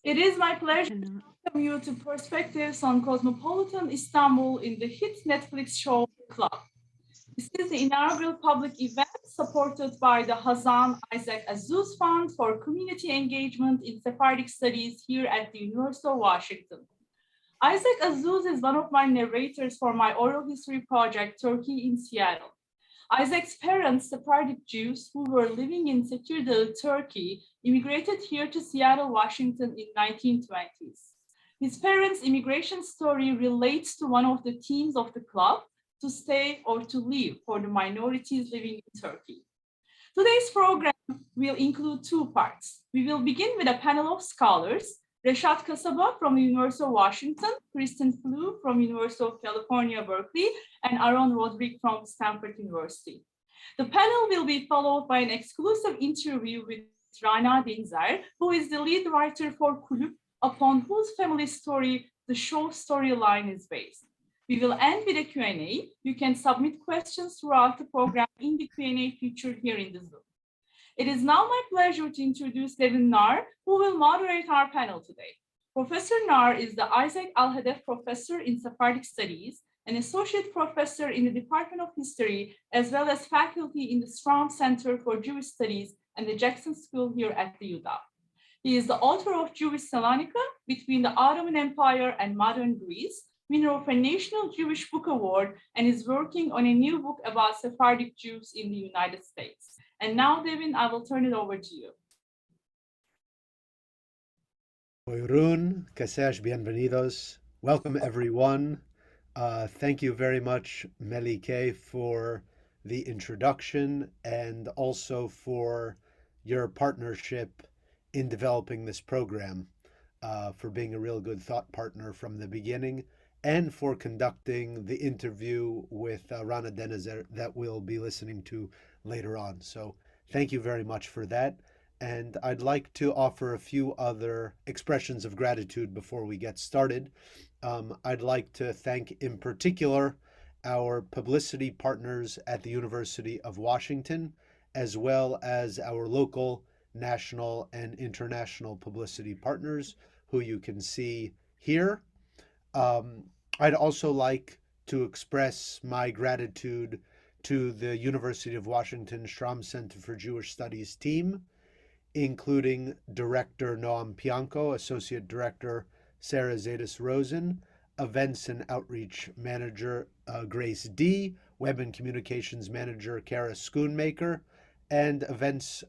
It is my pleasure to welcome you to Perspectives on Cosmopolitan Istanbul in the hit Netflix show Club. This is the inaugural public event supported by the Hazzan Isaac Azuz Fund for Community Engagement in Sephardic Studies here at the University of Washington. Isaac Azuz is one of my narrators for my oral history project, Turkey in Seattle. Isaac's parents, Sephardic Jews who were living in Tekirdağ, Turkey, immigrated here to Seattle, Washington in 1920s. His parents' immigration story relates to one of the themes of the club, to stay or to leave for the minorities living in Turkey. Today's program will include two parts. We will begin with a panel of scholars, Reşat Kasaba from the University of Washington, Philliou from University of California, Berkeley, and Aron Rodrigue from Stanford University. The panel will be followed by an exclusive interview with Rana Denizer, who is the lead writer for Kulüp, upon whose family story the show storyline is based. We will end with a Q&A. You can submit questions throughout the program in the Q&A feature here in the Zoom. It is now my pleasure to introduce Devin Nar, who will moderate our panel today. Professor Nar is the Isaac Al-Hadef Professor in Sephardic Studies, an associate professor in the Department of History, as well as faculty in the Strom Center for Jewish Studies and the Jackson School here at the UW. He is the author of Jewish Salonika, Between the Ottoman Empire and Modern Greece, winner of a National Jewish Book Award, and is working on a new book about Sephardic Jews in the United States. And now, Devin, I will turn it over to you. Buyurun, Kasesh, bienvenidos. Welcome, everyone. Thank you very much, Melike, for the introduction and also for your partnership in developing this program, for being a real good thought partner from the beginning, and for conducting the interview with Rana Denizer that we'll be listening to later on. So thank you very much for that. And I'd like to offer a few other expressions of gratitude before we get started. I'd like to thank in particular our publicity partners at the University of Washington, as well as our local, national, and international publicity partners who you can see here. I'd also like to express my gratitude to the University of Washington Strom Center for Jewish Studies team, including Director Noam Pianko, Associate Director Sarah Zadis-Rosen, Events and Outreach Manager Grace D., Web and Communications Manager Kara Schoonmaker, and Events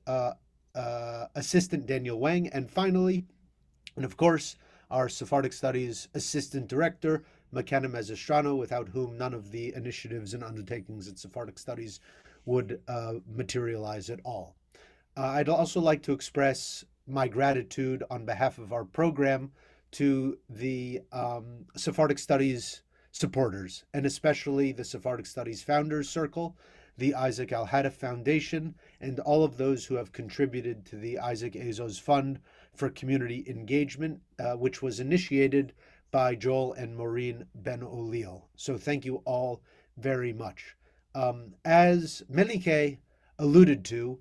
Assistant Daniel Wang, and finally, and of course, our Sephardic Studies Assistant Director, McKenna Mezestrano, without whom none of the initiatives and undertakings at Sephardic Studies would materialize at all. I'd also like to express my gratitude on behalf of our program to the Sephardic Studies supporters, and especially the Sephardic Studies Founders Circle, the Isaac Al-Hadef Foundation, and all of those who have contributed to the Isaac Azuz Fund for Community Engagement, which was initiated by Joel and Maureen Ben Olil. So thank you all very much. As Melike alluded to,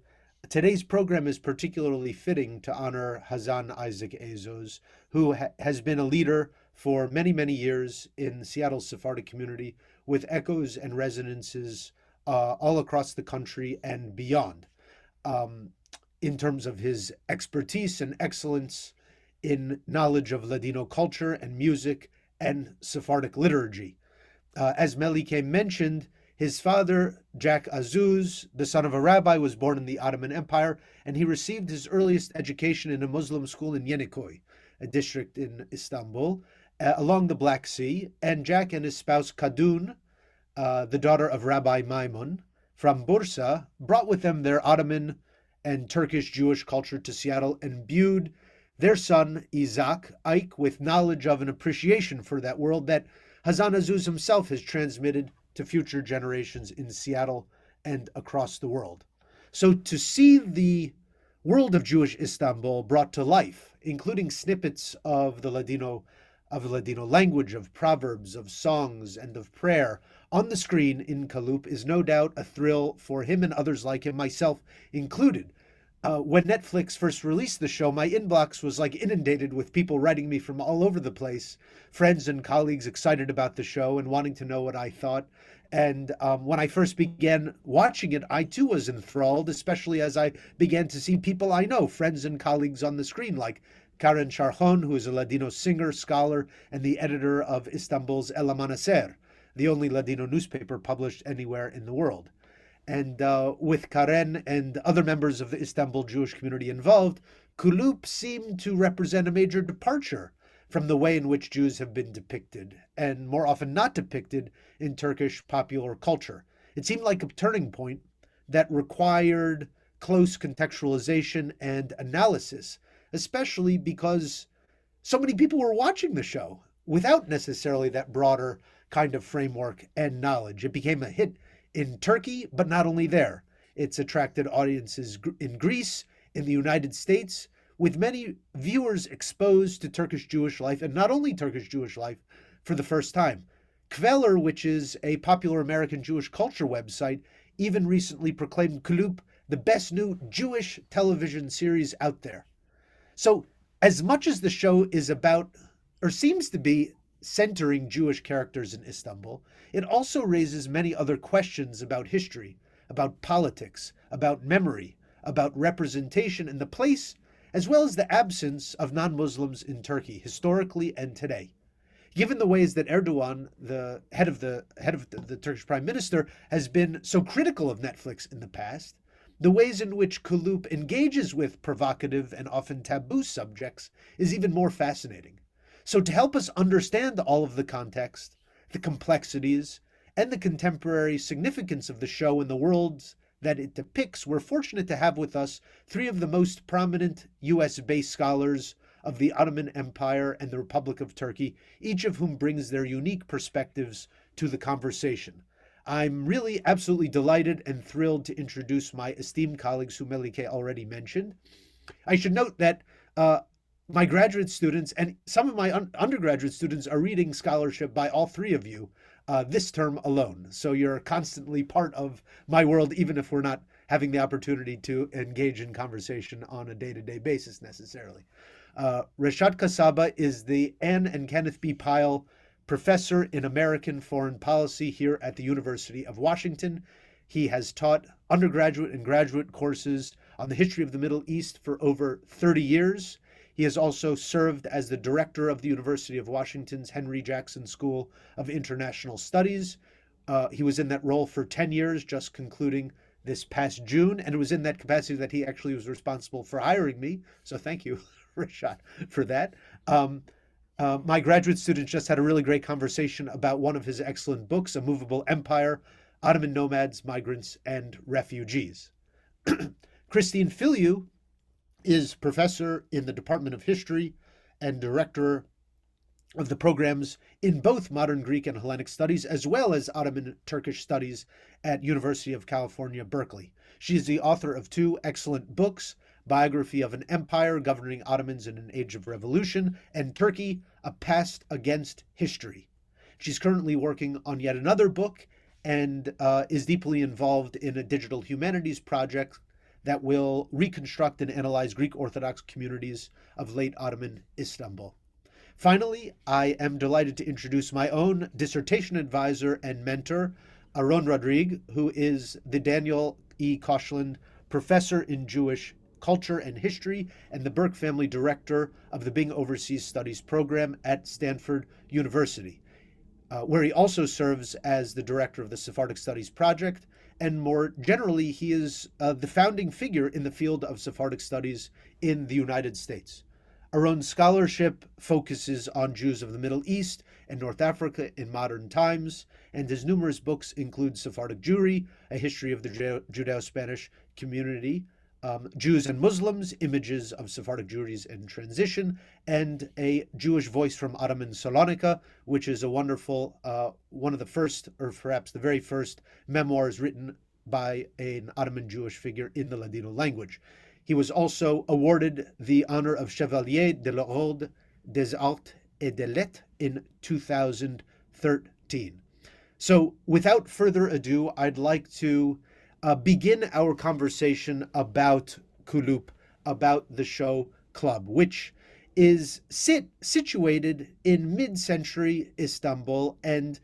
today's program is particularly fitting to honor Hazzan Isaac Azuz, who has been a leader for many, many years in Seattle's Sephardic community, with echoes and resonances all across the country and beyond, in terms of his expertise and excellence in knowledge of Ladino culture and music and Sephardic liturgy. As Melike mentioned, his father, Jack Azuz, the son of a rabbi, was born in the Ottoman Empire, and he received his earliest education in a Muslim school in Yeniköy, a district in Istanbul, along the Black Sea. And Jack and his spouse Kadun, the daughter of Rabbi Maimun from Bursa, brought with them their Ottoman and Turkish Jewish culture to Seattle and imbued their son, Ike, with knowledge of and appreciation for that world that Hazzan Azuz himself has transmitted to future generations in Seattle and across the world. So to see the world of Jewish Istanbul brought to life, including snippets of the Ladino language, of proverbs, of songs, and of prayer on the screen in Kulüp, is no doubt a thrill for him and others like him, myself included. when Netflix first released the show, my inbox was like inundated with people writing me from all over the place, friends and colleagues excited about the show and wanting to know what I thought. And when I first began watching it, I too was enthralled, especially as I began to see people I know, friends and colleagues on the screen, like Karen Charjon, who is a Ladino singer, scholar, and the editor of Istanbul's El Amanecer, the only Ladino newspaper published anywhere in the world. And with Karen and other members of the Istanbul Jewish community involved, Kulüp seemed to represent a major departure from the way in which Jews have been depicted, and more often not depicted, in Turkish popular culture. It seemed like a turning point that required close contextualization and analysis, especially because so many people were watching the show without necessarily that broader kind of framework and knowledge. It became a hit in Turkey, but not only there. It's attracted audiences in Greece, in the United States, with many viewers exposed to Turkish Jewish life, and not only Turkish Jewish life, for the first time. Kveler, which is a popular American Jewish culture website, even recently proclaimed Kulüp the best new Jewish television series out there. So, as much as the show is about, or seems to be, centering Jewish characters in Istanbul, it also raises many other questions about history, about politics, about memory, about representation in the place, as well as the absence of non-Muslims in Turkey, historically and today. Given the ways that Erdogan, the head of the Turkish prime minister, has been so critical of Netflix in the past, the ways in which Kulüp engages with provocative and often taboo subjects is even more fascinating. So to help us understand all of the context, the complexities, and the contemporary significance of the show in the worlds that it depicts, we're fortunate to have with us three of the most prominent US-based scholars of the Ottoman Empire and the Republic of Turkey, each of whom brings their unique perspectives to the conversation. I'm really absolutely delighted and thrilled to introduce my esteemed colleagues who Melike already mentioned. I should note that my graduate students and some of my undergraduate students are reading scholarship by all three of you this term alone. So you're constantly part of my world, even if we're not having the opportunity to engage in conversation on a day-to-day basis necessarily. Reşat Kasaba is the Anne and Kenneth B. Pyle Professor in American Foreign Policy here at the University of Washington. He has taught undergraduate and graduate courses on the history of the Middle East for over 30 years. He has also served as the director of the University of Washington's Henry Jackson School of International Studies. He was in that role for 10 years, just concluding this past June, and it was in that capacity that he actually was responsible for hiring me. So thank you, Reşat, for that. My graduate students just had a really great conversation about one of his excellent books, A Movable Empire, Ottoman Nomads, Migrants, and Refugees. Christine Philliou is professor in the Department of History and director of the programs in both Modern Greek and Hellenic Studies, as well as Ottoman Turkish Studies at University of California, Berkeley. She is the author of two excellent books, Biography of an Empire Governing Ottomans in an Age of Revolution, and Turkey, A Past Against History. She's currently working on yet another book and is deeply involved in a digital humanities project that will reconstruct and analyze Greek Orthodox communities of late Ottoman Istanbul. Finally, I am delighted to introduce my own dissertation advisor and mentor, Aron Rodrigue, who is the Daniel E. Koshland Professor in Jewish Culture and History and the Burke Family Director of the Bing Overseas Studies Program at Stanford University, where he also serves as the director of the Sephardic Studies Project, and more generally, he is the founding figure in the field of Sephardic studies in the United States. Aron's scholarship focuses on Jews of the Middle East and North Africa in modern times, and his numerous books include Sephardic Jewry, A History of the Judeo-Spanish Community, Jews and Muslims, Images of Sephardic Jewries in Transition, and A Jewish Voice from Ottoman Salonika, which is a wonderful, one of the first, or perhaps the very first, memoirs written by an Ottoman Jewish figure in the Ladino language. He was also awarded the honor of Chevalier de l'Ordre des Arts et des Lettres in 2013. So without further ado, I'd like to begin our conversation about Kulüp, about the show Club, which is situated in mid-century Istanbul, and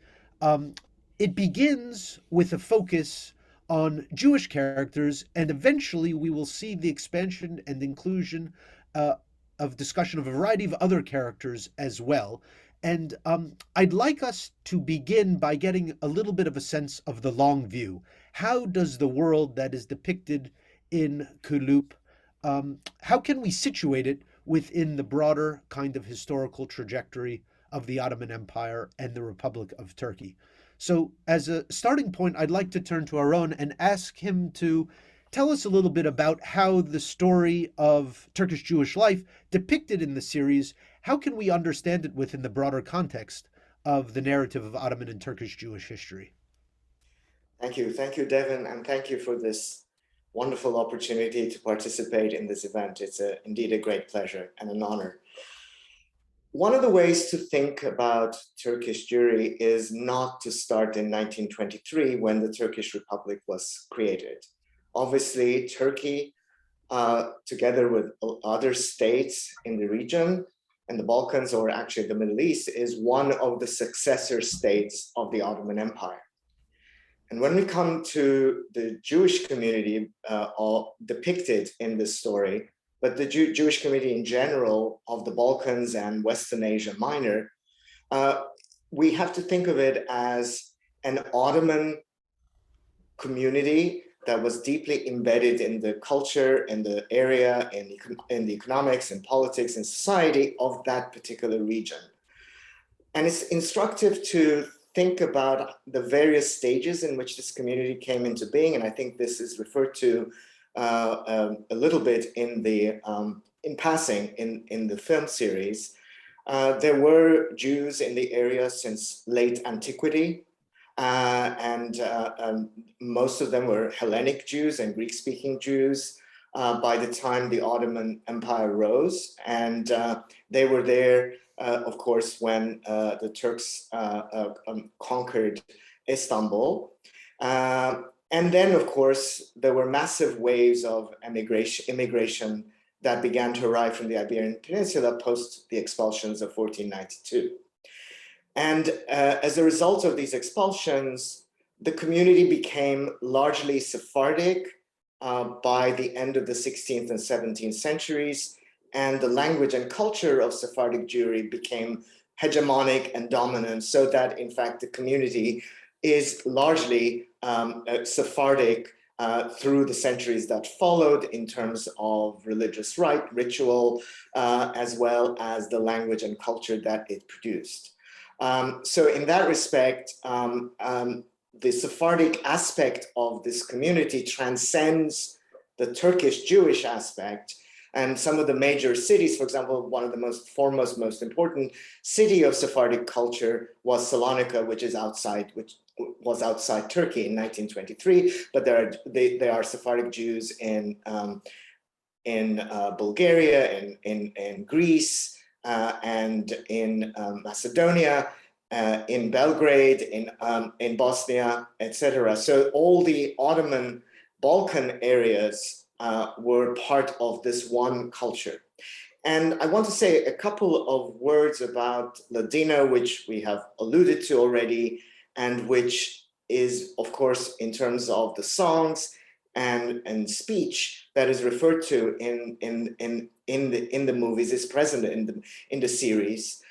it begins with a focus on Jewish characters, and eventually we will see the expansion and inclusion uh, of discussion of a variety of other characters as well. And I'd like us to begin by getting a little bit of a sense of the long view. How does the world that is depicted in Kulüp, how can we situate it within the broader kind of historical trajectory of the Ottoman Empire and the Republic of Turkey? So, as a starting point, I'd like to turn to Aron and ask him to tell us a little bit about how the story of Turkish Jewish life depicted in the series, how can we understand it within the broader context of the narrative of Ottoman and Turkish Jewish history? Thank you. Thank you, Devin, and thank you for this wonderful opportunity to participate in this event. It's indeed a great pleasure and an honor. One of the ways to think about Turkish Jewry is not to start in 1923 when the Turkish Republic was created. Obviously, Turkey, together with other states in the region and the Balkans, or actually the Middle East, is one of the successor states of the Ottoman Empire. And when we come to the Jewish community all depicted in this story, but the Jewish community in general of the Balkans and Western Asia Minor, we have to think of it as an Ottoman community that was deeply embedded in the culture, in the area, in the economics and politics and society of that particular region. And it's instructive to think about the various stages in which this community came into being, and I think this is referred to a little bit in passing in the film series. There were Jews in the area since late antiquity, and most of them were Hellenic Jews and Greek-speaking Jews by the time the Ottoman Empire rose, and they were there, of course, when the Turks conquered Istanbul. And then, of course, there were massive waves of immigration that began to arrive from the Iberian Peninsula post the expulsions of 1492. And as a result of these expulsions, the community became largely Sephardic by the end of the 16th and 17th centuries, and the language and culture of Sephardic Jewry became hegemonic and dominant, so that, in fact, the community is largely Sephardic through the centuries that followed in terms of religious ritual, as well as the language and culture that it produced. So in that respect, the Sephardic aspect of this community transcends the Turkish Jewish aspect. And some of the major cities, for example, one of the most important city of Sephardic culture was Salonika, which was outside Turkey in 1923. But there are Sephardic Jews in Bulgaria, in Greece, and in Macedonia, in Belgrade, in Bosnia, etc. So all the Ottoman Balkan areas were part of this one culture. And I want to say a couple of words about Ladino, which we have alluded to already, and which is, of course, in terms of the songs and speech that is referred to in the movies, is present in the series.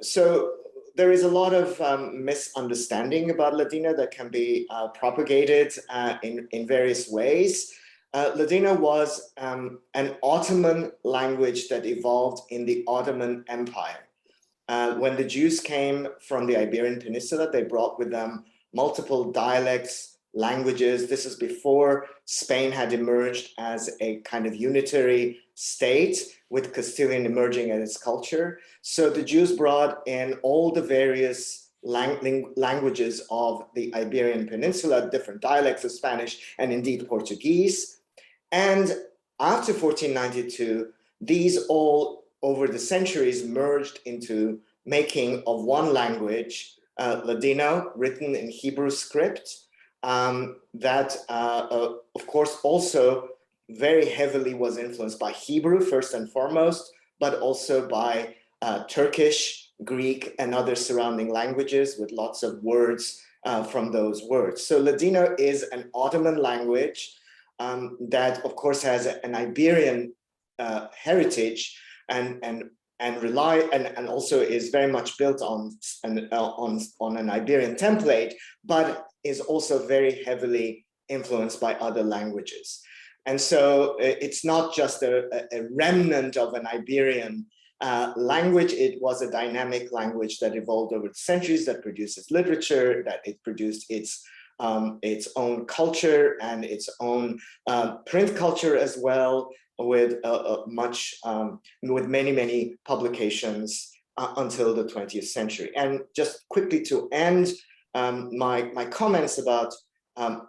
So there is a lot of misunderstanding about Ladino that can be propagated in various ways. Ladino was an Ottoman language that evolved in the Ottoman Empire. When the Jews came from the Iberian Peninsula, they brought with them multiple dialects, languages. This is before Spain had emerged as a kind of unitary state, with Castilian emerging as its culture. So the Jews brought in all the various languages of the Iberian Peninsula, different dialects of Spanish, and indeed Portuguese. And after 1492, these all over the centuries merged into making of one language, Ladino, written in Hebrew script, that of course also very heavily was influenced by Hebrew first and foremost, but also by Turkish, Greek, and other surrounding languages with lots of words from those words. So Ladino is an Ottoman language that, of course, has an Iberian heritage and also is very much built on an Iberian template, but is also very heavily influenced by other languages. And so it's not just a remnant of an Iberian language. It was a dynamic language that evolved over the centuries, that produces literature, that it produced its own culture and its own print culture as well, with many publications until the 20th century. And just quickly to end my comments about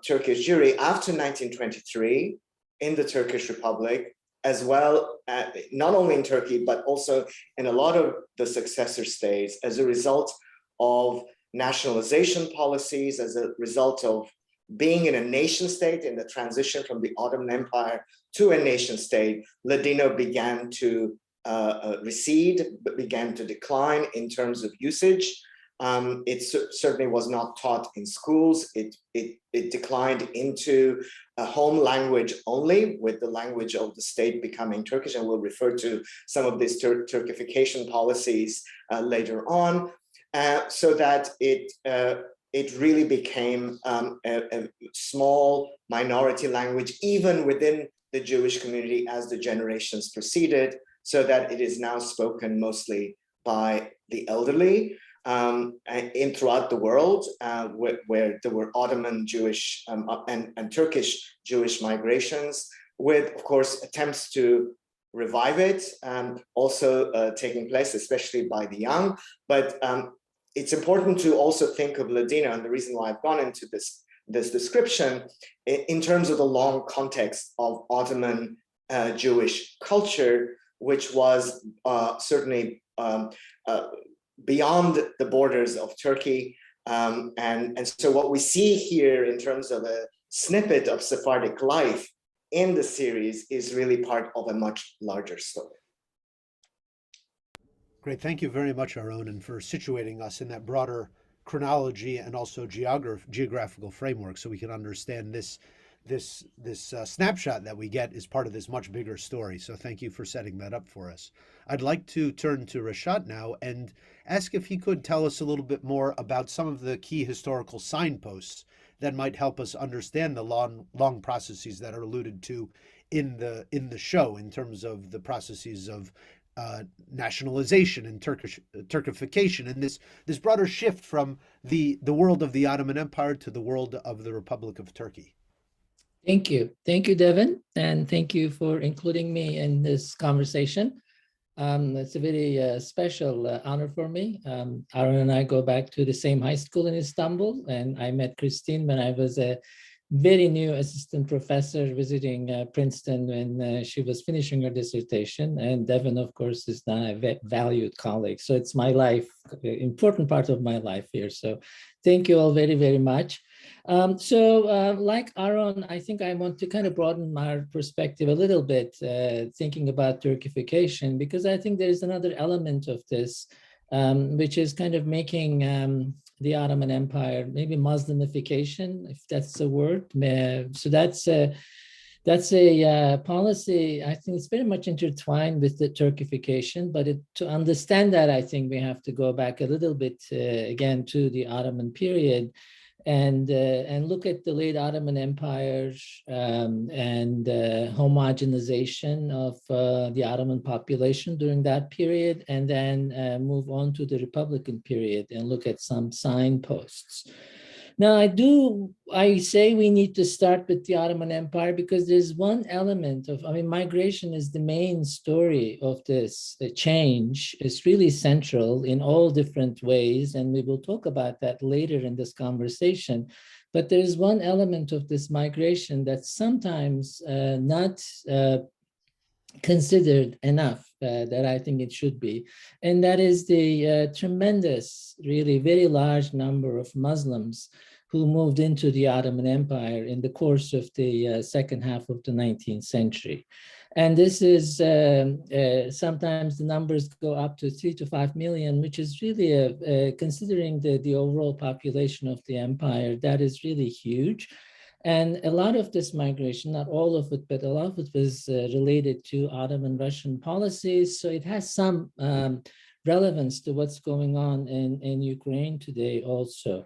Turkish Jewry, after 1923 in the Turkish Republic, as well, not only in Turkey, but also in a lot of the successor states, as a result of nationalization policies, as a result of being in a nation state in the transition from the Ottoman Empire to a nation state, Ladino began to recede, but began to decline in terms of usage. It certainly was not taught in schools. It declined into a home language only, with the language of the state becoming Turkish, and we'll refer to some of these Turkification policies later on, so that it really became a small minority language, even within the Jewish community as the generations proceeded, so that it is now spoken mostly by the elderly. Throughout the world, where there were Ottoman Jewish and Turkish Jewish migrations, with, of course, attempts to revive it, also taking place, especially by the young. But it's important to also think of Ladino, and the reason why I've gone into this description, in terms of the long context of Ottoman Jewish culture, which was certainly beyond the borders of Turkey. And so what we see here in terms of a snippet of Sephardic life in the series is really part of a much larger story. Great. Thank you very much, Aron, and for situating us in that broader chronology and also geographical framework, so we can understand this snapshot that we get is part of this much bigger story. So thank you for setting that up for us. I'd like to turn to Reşat now and ask if he could tell us a little bit more about some of the key historical signposts that might help us understand the long processes that are alluded to in the show, in terms of the processes of nationalization and Turkification, and this broader shift from the world of the Ottoman Empire to the world of the Republic of Turkey. Thank you, Devin, and thank you for including me in this conversation. It's a very special honor for me. Aron and I go back to the same high school in Istanbul, and I met Christine when I was a very new assistant professor visiting Princeton when she was finishing her dissertation. And Devin, of course, is now a valued colleague. So it's my life, important part of my life here. So thank you all very, very much. Like Aron, I think I want to kind of broaden my perspective a little bit, thinking about Turkification, because I think there is another element of this, which is kind of making the Ottoman Empire, maybe Muslimification, if that's a word. So that's a policy. I think it's very much intertwined with the Turkification, but to understand that, I think we have to go back a little bit again to the Ottoman period and look at the late Ottoman Empire and homogenization of the Ottoman population during that period, and then move on to the Republican period and look at some signposts. Now, I say we need to start with the Ottoman Empire because there's one element of, migration is the main story of this change. It's really central in all different ways, and we will talk about that later in this conversation. But there's one element of this migration that's sometimes not considered enough that I think it should be, and that is the tremendous, really very large number of Muslims who moved into the Ottoman Empire in the course of the second half of the 19th century. And this is, sometimes the numbers go up to 3 to 5 million, which is really, considering the overall population of the empire, that is really huge. And a lot of this migration, not all of it, but a lot of it was related to Ottoman Russian policies. So it has some relevance to what's going on in Ukraine today also.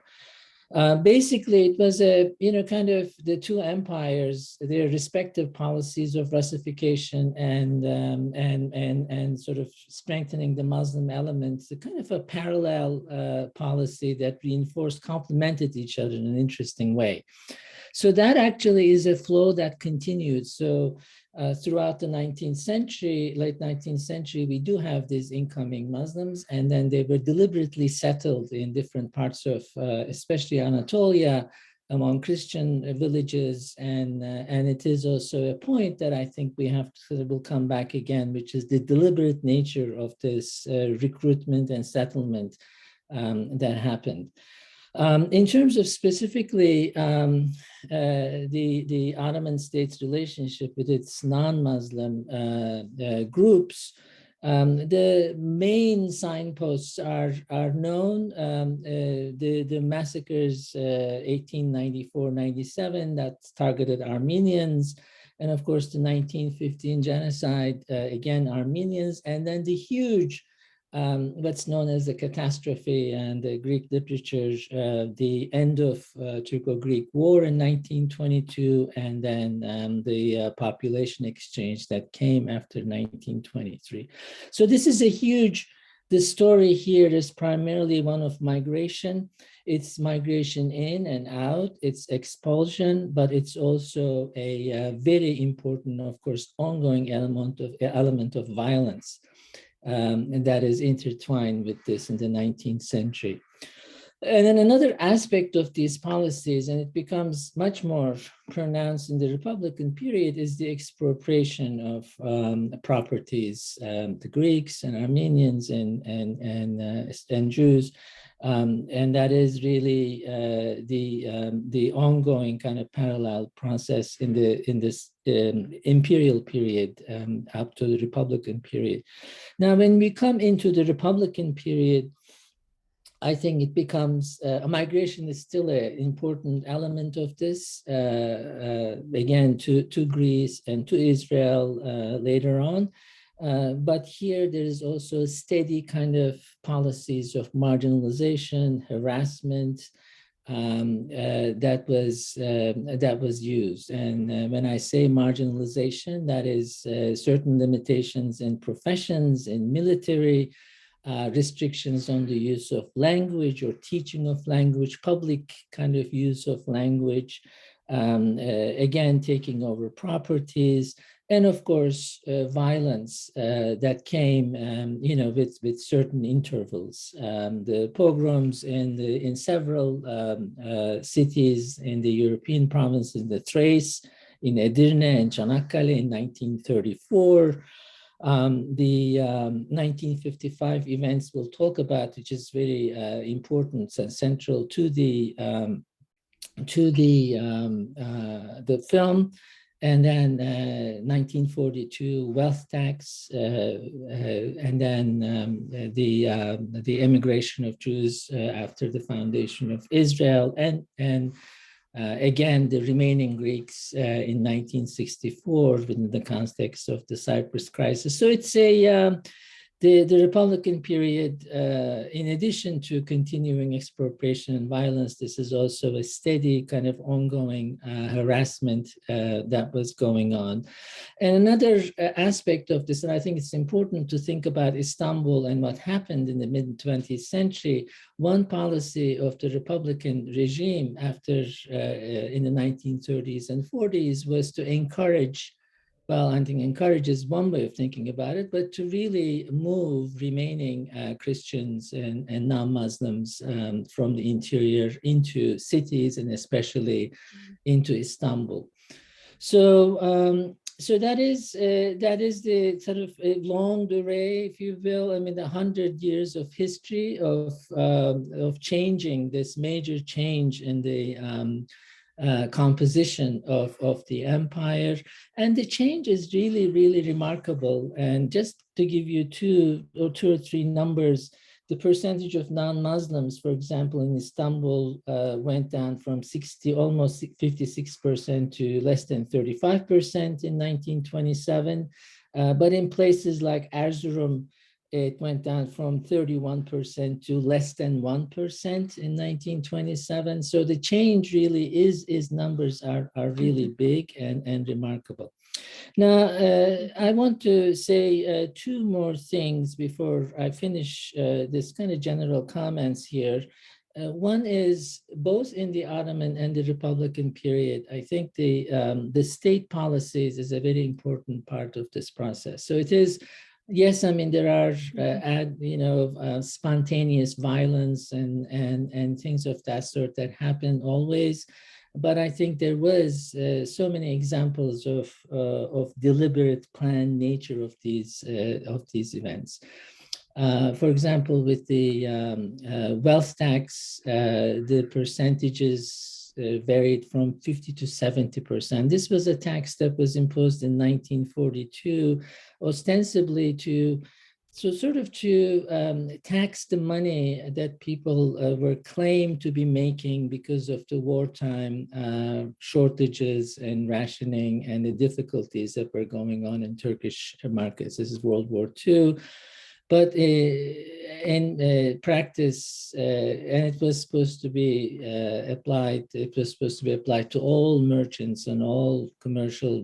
Basically, it was kind of the two empires, their respective policies of Russification and sort of strengthening the Muslim elements, a kind of a parallel policy that reinforced, complemented each other in an interesting way. So that actually is a flow that continued. So throughout the 19th century, late 19th century, we do have these incoming Muslims, and then they were deliberately settled in different parts of, especially Anatolia, among Christian villages. And it is also a point that I think we have to, will come back again, which is the deliberate nature of this recruitment and settlement that happened. In terms of specifically the Ottoman state's relationship with its non-Muslim groups, the main signposts are known. The massacres 1894-97 that targeted Armenians, and of course the 1915 genocide, again Armenians, and then the huge what's known as the catastrophe and the Greek literature, the end of Turco-Greek War in 1922, and then the population exchange that came after 1923. So this is a huge, the story here is primarily one of migration. It's migration in and out, it's expulsion, but it's also a very important, of course, ongoing element of violence. And that is intertwined with this in the 19th century. And then another aspect of these policies, and it becomes much more pronounced in the Republican period, is the expropriation of properties. The Greeks and Armenians and Jews, and that is really the ongoing kind of parallel process in this imperial period up to the Republican period. Now, when we come into the Republican period, I think it becomes, migration is still an important element of this, again, to Greece and to Israel later on. But here there is also steady kind of policies of marginalization, harassment, that was used. And when I say marginalization, that is certain limitations in professions, in military, restrictions on the use of language or teaching of language, public kind of use of language, again, taking over properties, and of course, violence that came, with certain intervals. The pogroms in several cities in the European provinces, the Thrace, in Edirne and Çanakkale in 1934. The 1955 events we'll talk about, which is very important and central to the film, and then 1942 wealth tax, and then the immigration of Jews after the foundation of Israel, and again, the remaining Greeks in 1964 within the context of the Cyprus crisis. So it's the Republican period, in addition to continuing expropriation and violence, this is also a steady kind of ongoing harassment that was going on. And another aspect of this, and I think it's important to think about Istanbul and what happened in the mid-20th century. One policy of the Republican regime after in the 1930s and 40s was to encourage, well, I think encourage is one way of thinking about it, but to really move remaining Christians and non-Muslims from the interior into cities and especially into Istanbul. So So that is the sort of a longue durée, if you will. I mean, 100 years of history of changing, this major change in the composition of the empire. And the change is really, really remarkable. And just to give you two or three numbers, the percentage of non-Muslims, for example, in Istanbul went down from almost 56% to less than 35% in 1927. But in places like Erzurum, it went down from 31% to less than 1% in 1927. So the change really is numbers are really big and remarkable. Now, I want to say two more things before I finish this kind of general comments here. One is both in the Ottoman and the Republican period, I think the state policies is a very important part of this process. So it is, yes, I mean, there are, spontaneous violence and things of that sort that happen always. But I think there was so many examples of deliberate planned nature of these events. For example, with the wealth tax, the percentages varied from 50 to 70%. This was a tax that was imposed in 1942, ostensibly to tax the money that people were claimed to be making because of the wartime shortages and rationing and the difficulties that were going on in Turkish markets. This is World War II. But in practice, and it was supposed to be applied to all merchants and all commercial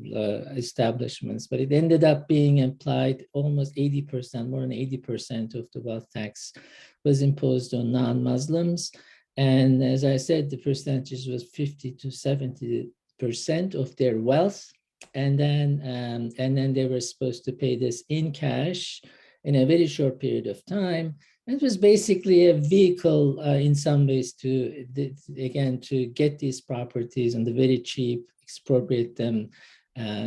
establishments, but it ended up being applied almost 80%, more than 80% of the wealth tax was imposed on non-Muslims. And as I said, the percentage was 50 to 70% of their wealth. And then they were supposed to pay this in cash in a very short period of time. It was basically a vehicle in some ways to get these properties and the very cheap, expropriate them.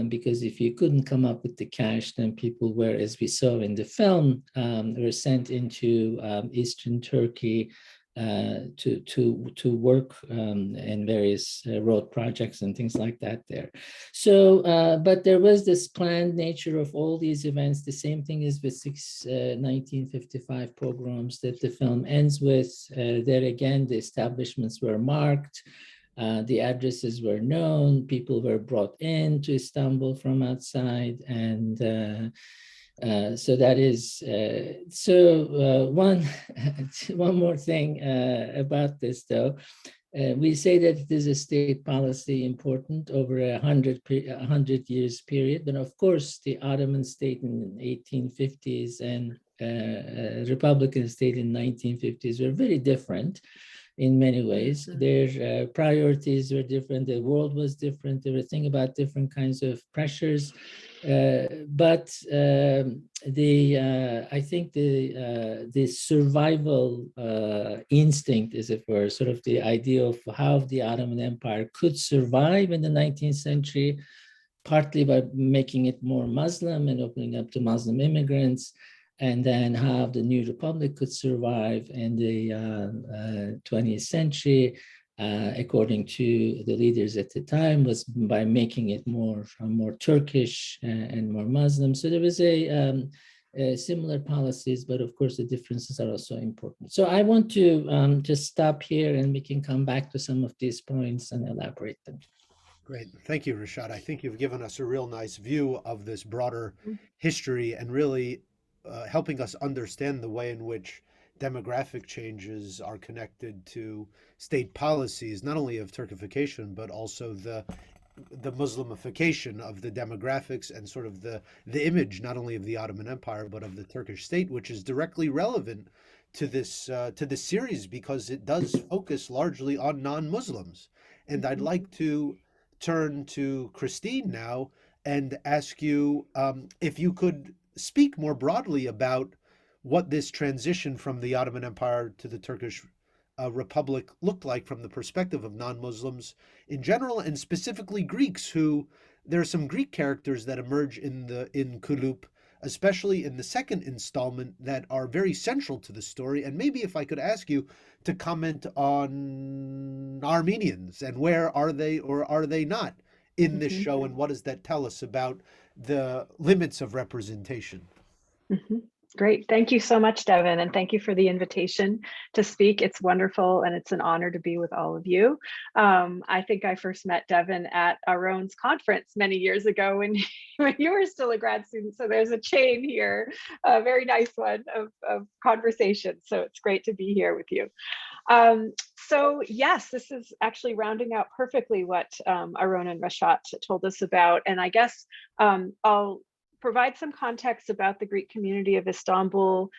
Because if you couldn't come up with the cash, then people were, as we saw in the film, were sent into Eastern Turkey to work in various road projects and things like that there. So, but there was this planned nature of all these events. The same thing is with 1955 pogroms that the film ends with. There again, the establishments were marked. The addresses were known. People were brought in to Istanbul from outside, and so that is one more thing about this, though. We say that it is a state policy important over a 100 years period, but of course the Ottoman state in the 1850s and Republican state in 1950s were very different in many ways. Their priorities were different. The world was different. They were thinking about different kinds of pressures. But I think the survival instinct, as it were, sort of the idea of how the Ottoman Empire could survive in the 19th century, partly by making it more Muslim and opening up to Muslim immigrants, and then how the new republic could survive in the 20th century, according to the leaders at the time, was by making it more Turkish and more Muslim. So there was similar policies, but of course the differences are also important. So I want to just stop here, and we can come back to some of these points and elaborate them. Great. Thank you, Reşat. I think you've given us a real nice view of this broader history and really helping us understand the way in which demographic changes are connected to state policies, not only of Turkification, but also the Muslimification of the demographics and sort of the image, not only of the Ottoman Empire, but of the Turkish state, which is directly relevant to this series because it does focus largely on non-Muslims. And I'd like to turn to Christine now and ask you if you could speak more broadly about what this transition from the Ottoman Empire to the Turkish Republic looked like from the perspective of non-Muslims in general, and specifically Greeks who there are some Greek characters that emerge in Kulüp, especially in the second installment, that are very central to the story. And maybe if I could ask you to comment on Armenians, and where are they or are they not in this show, and what does that tell us about the limits of representation? Great. Thank you so much, Devin, and thank you for the invitation to speak. It's wonderful, and it's an honor to be with all of you. I think I first met Devin at Aron's conference many years ago when you were still a grad student. So there's a chain here, a very nice one of conversations. So it's great to be here with you. So yes, this is actually rounding out perfectly what Aron and Reşat told us about. And I guess I'll provide some context about the Greek community of Istanbul,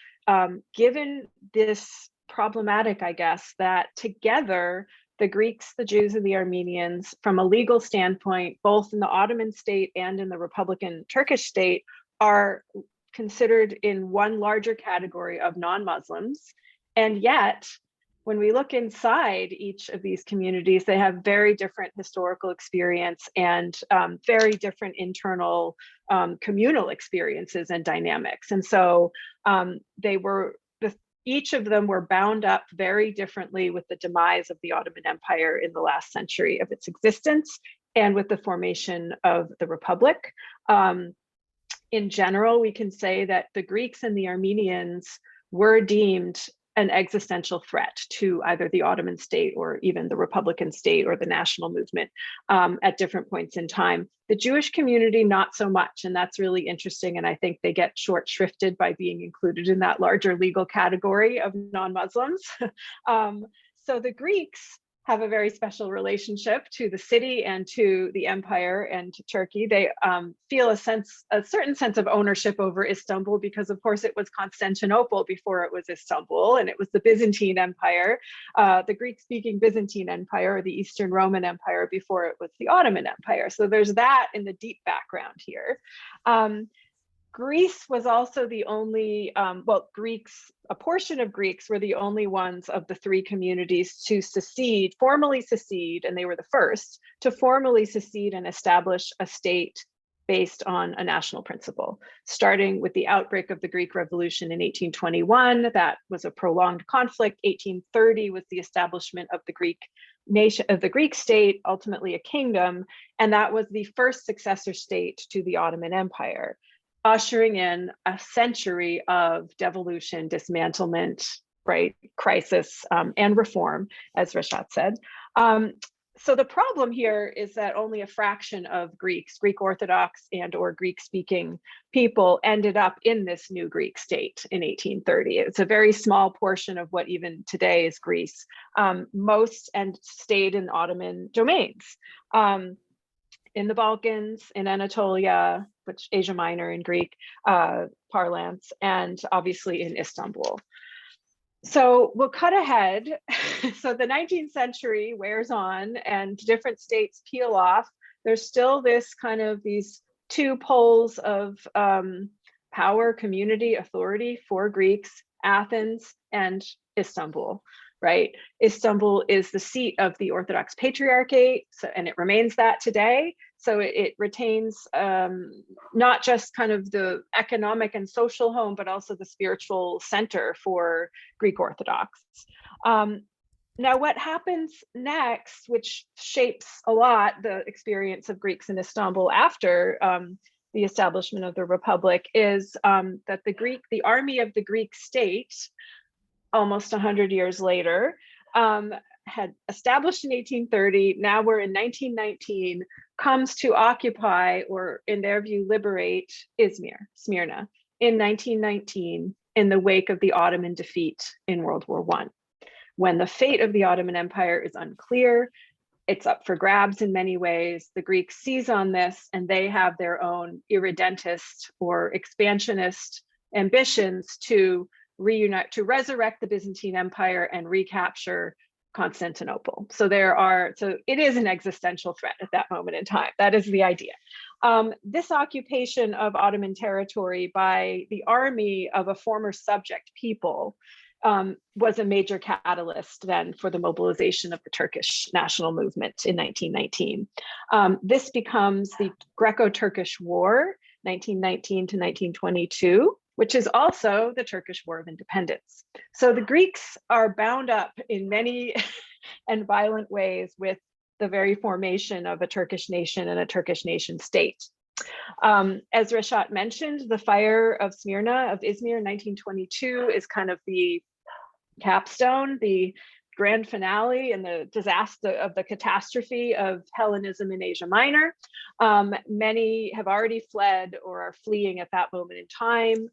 given this problematic, I guess, that together the Greeks, the Jews, and the Armenians, from a legal standpoint, both in the Ottoman state and in the Republican Turkish state, are considered in one larger category of non-Muslims. And yet, when we look inside each of these communities, they have very different historical experience and very different internal communal experiences and dynamics. And so each of them were bound up very differently with the demise of the Ottoman Empire in the last century of its existence and with the formation of the Republic. In general, we can say that the Greeks and the Armenians were deemed an existential threat to either the Ottoman state or even the Republican state or the national movement at different points in time. The Jewish community, not so much, and that's really interesting. And I think they get short shrifted by being included in that larger legal category of non-Muslims. So the Greeks have a very special relationship to the city and to the empire and to Turkey. They feel a certain sense of ownership over Istanbul because, of course, it was Constantinople before it was Istanbul, and it was the Byzantine Empire, the Greek-speaking Byzantine Empire, or the Eastern Roman Empire before it was the Ottoman Empire. So there's that in the deep background here. Greece was also the only, a portion of Greeks were the only ones of the three communities to formally secede, and they were the first to formally secede and establish a state based on a national principle. Starting with the outbreak of the Greek Revolution in 1821, that was a prolonged conflict. 1830 was the establishment of the Greek nation, of the Greek state, ultimately a kingdom, and that was the first successor state to the Ottoman Empire, ushering in a century of devolution, dismantlement, right, crisis, and reform, as Reşat said. So the problem here is that only a fraction of Greeks, Greek Orthodox and or Greek-speaking people, ended up in this new Greek state in 1830. It's a very small portion of what even today is Greece. Most stayed in Ottoman domains. In the Balkans, in Anatolia, which Asia Minor in Greek parlance, and obviously in Istanbul. So we'll cut ahead. So the 19th century wears on and different states peel off. There's still this kind of these two poles of power, community, authority for Greeks, Athens and Istanbul. Right? Istanbul is the seat of the Orthodox Patriarchate, and it remains that today. So it retains not just kind of the economic and social home, but also the spiritual center for Greek Orthodox. Now, what happens next, which shapes a lot the experience of Greeks in Istanbul after the establishment of the Republic, is that the army of the Greek state, almost 100 years later, had established in 1830, now we're in 1919, comes to occupy, or in their view, liberate Smyrna in 1919 in the wake of the Ottoman defeat in World War I. When the fate of the Ottoman Empire is unclear, it's up for grabs in many ways. The Greeks seize on this and they have their own irredentist or expansionist ambitions to reunite, to resurrect the Byzantine Empire and recapture Constantinople. So it is an existential threat at that moment in time. That is the idea. This occupation of Ottoman territory by the army of a former subject people was a major catalyst then for the mobilization of the Turkish national movement in 1919. This becomes the Greco-Turkish War, 1919 to 1922, which is also the Turkish War of Independence. So the Greeks are bound up in many and violent ways with the very formation of a Turkish nation and a Turkish nation state. As Reşat mentioned, the fire of Smyrna, of Izmir in 1922 is kind of the capstone, the grand finale and the disaster of the catastrophe of Hellenism in Asia Minor. Many have already fled or are fleeing at that moment in time.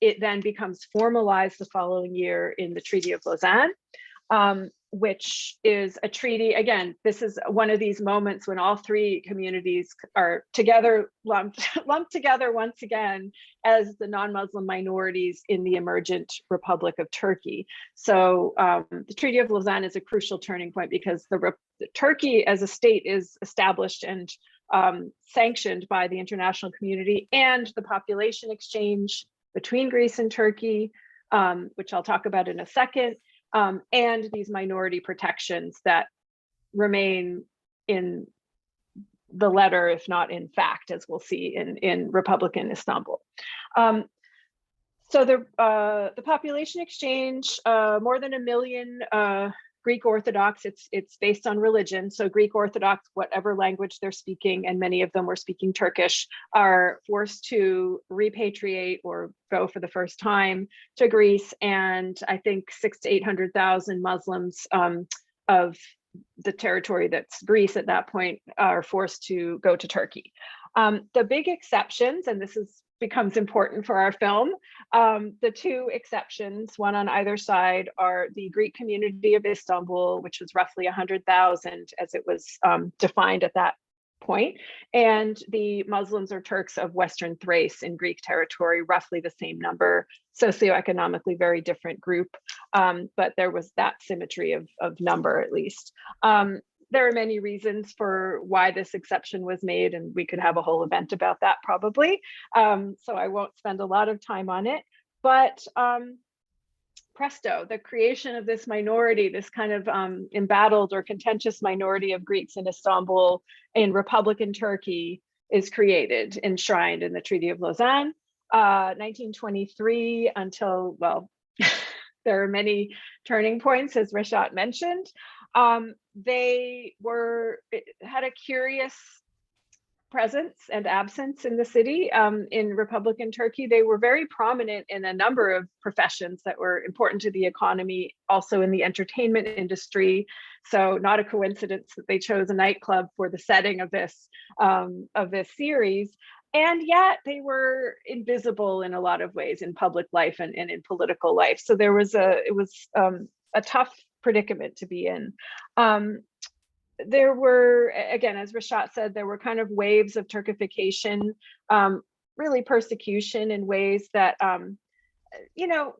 It then becomes formalized the following year in the Treaty of Lausanne, which is a treaty. Again, this is one of these moments when all three communities are together, lumped together once again as the non-Muslim minorities in the emergent Republic of Turkey. So the Treaty of Lausanne is a crucial turning point because Turkey as a state is established and sanctioned by the international community, and the population exchange between Greece and Turkey, which I'll talk about in a second, and these minority protections that remain in the letter, if not in fact, as we'll see in Republican Istanbul. So the population exchange, more than 1 million Greek Orthodox, it's based on religion. So Greek Orthodox, whatever language they're speaking, and many of them were speaking Turkish, are forced to repatriate or go for the first time to Greece. And I think 600,000 to 800,000 Muslims of the territory that's Greece at that point are forced to go to Turkey. The big exceptions, and this becomes important for our film. The two exceptions, one on either side, are the Greek community of Istanbul, which was roughly 100,000 as it was defined at that point, and the Muslims or Turks of Western Thrace in Greek territory, roughly the same number, socioeconomically very different group, but there was that symmetry of number at least. There are many reasons for why this exception was made, and we could have a whole event about that probably. So I won't spend a lot of time on it, but presto, the creation of this minority, this kind of embattled or contentious minority of Greeks in Istanbul in Republican Turkey is created, enshrined in the Treaty of Lausanne, 1923 until, well, there are many turning points, as Reşat mentioned. They had a curious presence and absence in the city. In Republican Turkey, they were very prominent in a number of professions that were important to the economy, also in the entertainment industry. So not a coincidence that they chose a nightclub for the setting of this series. And yet they were invisible in a lot of ways in public life and in political life. So it was a tough predicament to be in. There were, again, as Reşat said, there were kind of waves of Turkification, really persecution in ways that,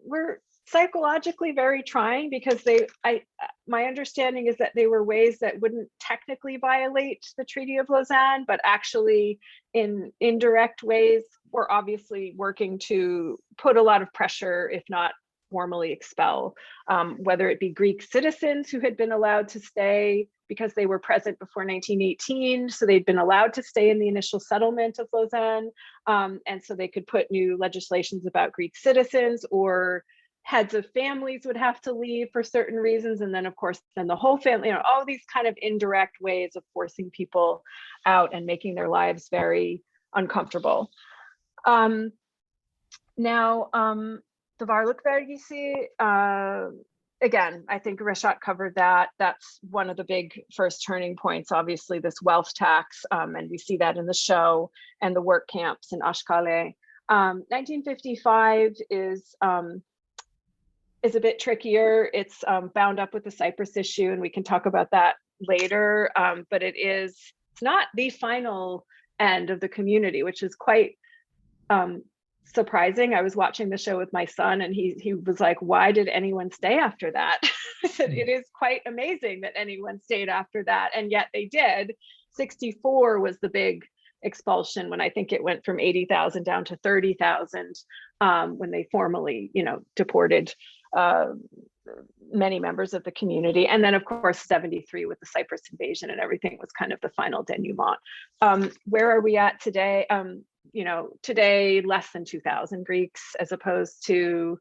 were psychologically very trying, because my understanding is that they were ways that wouldn't technically violate the Treaty of Lausanne, but actually in indirect ways were obviously working to put a lot of pressure, if not formally expel, whether it be Greek citizens who had been allowed to stay because they were present before 1918. So they'd been allowed to stay in the initial settlement of Lausanne. And so they could put new legislations about Greek citizens, or heads of families would have to leave for certain reasons. And then of course, then the whole family, all these kind of indirect ways of forcing people out and making their lives very uncomfortable. Now, the Varlık Vergisi, again, I think Reşat covered that. That's one of the big first turning points, obviously, this wealth tax, and we see that in the show, and the work camps in Ashkale. 1955 is a bit trickier. It's bound up with the Cyprus issue, and we can talk about that later, but it's not the final end of the community, which is quite surprising. I was watching the show with my son, and he was like, why did anyone stay after that? I said, it is quite amazing that anyone stayed after that, and yet they did. 64 was the big expulsion, when I think it went from 80,000 down to 30,000, when they formally, deported many members of the community. And then of course, 73 with the Cyprus invasion and everything was kind of the final denouement. Where are we at today? Today, less than 2,000 Greeks, as opposed to,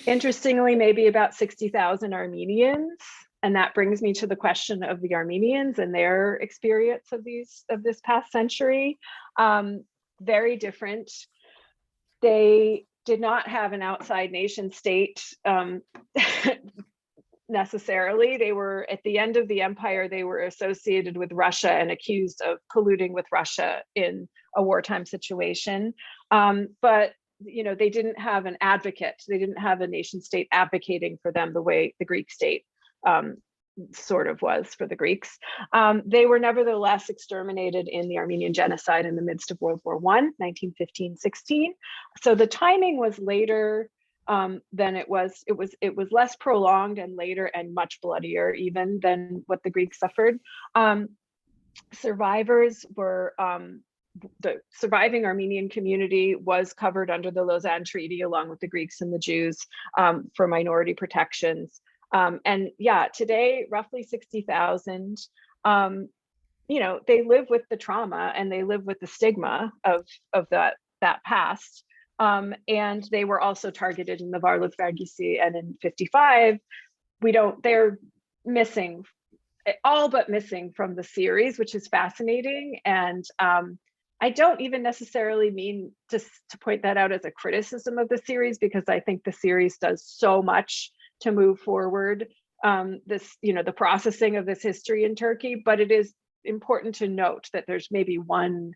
interestingly, maybe about 60,000 Armenians. And that brings me to the question of the Armenians and their experience of this past century. Very different. They did not have an outside nation state necessarily. They were, at the end of the empire, they were associated with Russia and accused of colluding with Russia in a wartime situation. But they didn't have an advocate. They didn't have a nation state advocating for them the way the Greek state sort of was for the Greeks. They were nevertheless exterminated in the Armenian genocide in the midst of World War I, 1915-16. So the timing was later than it was less prolonged and later and much bloodier even than what the Greeks suffered. Survivors were, the surviving Armenian community was covered under the Lausanne Treaty along with the Greeks and the Jews for minority protections. And yeah, today, roughly 60,000, they live with the trauma and they live with the stigma of that past. And they were also targeted in the Varlık Vergisi, and in 55, they're missing, all but missing from the series, which is fascinating. And I don't even necessarily mean to point that out as a criticism of the series, because I think the series does so much to move forward the processing of this history in Turkey. But it is important to note that there's maybe one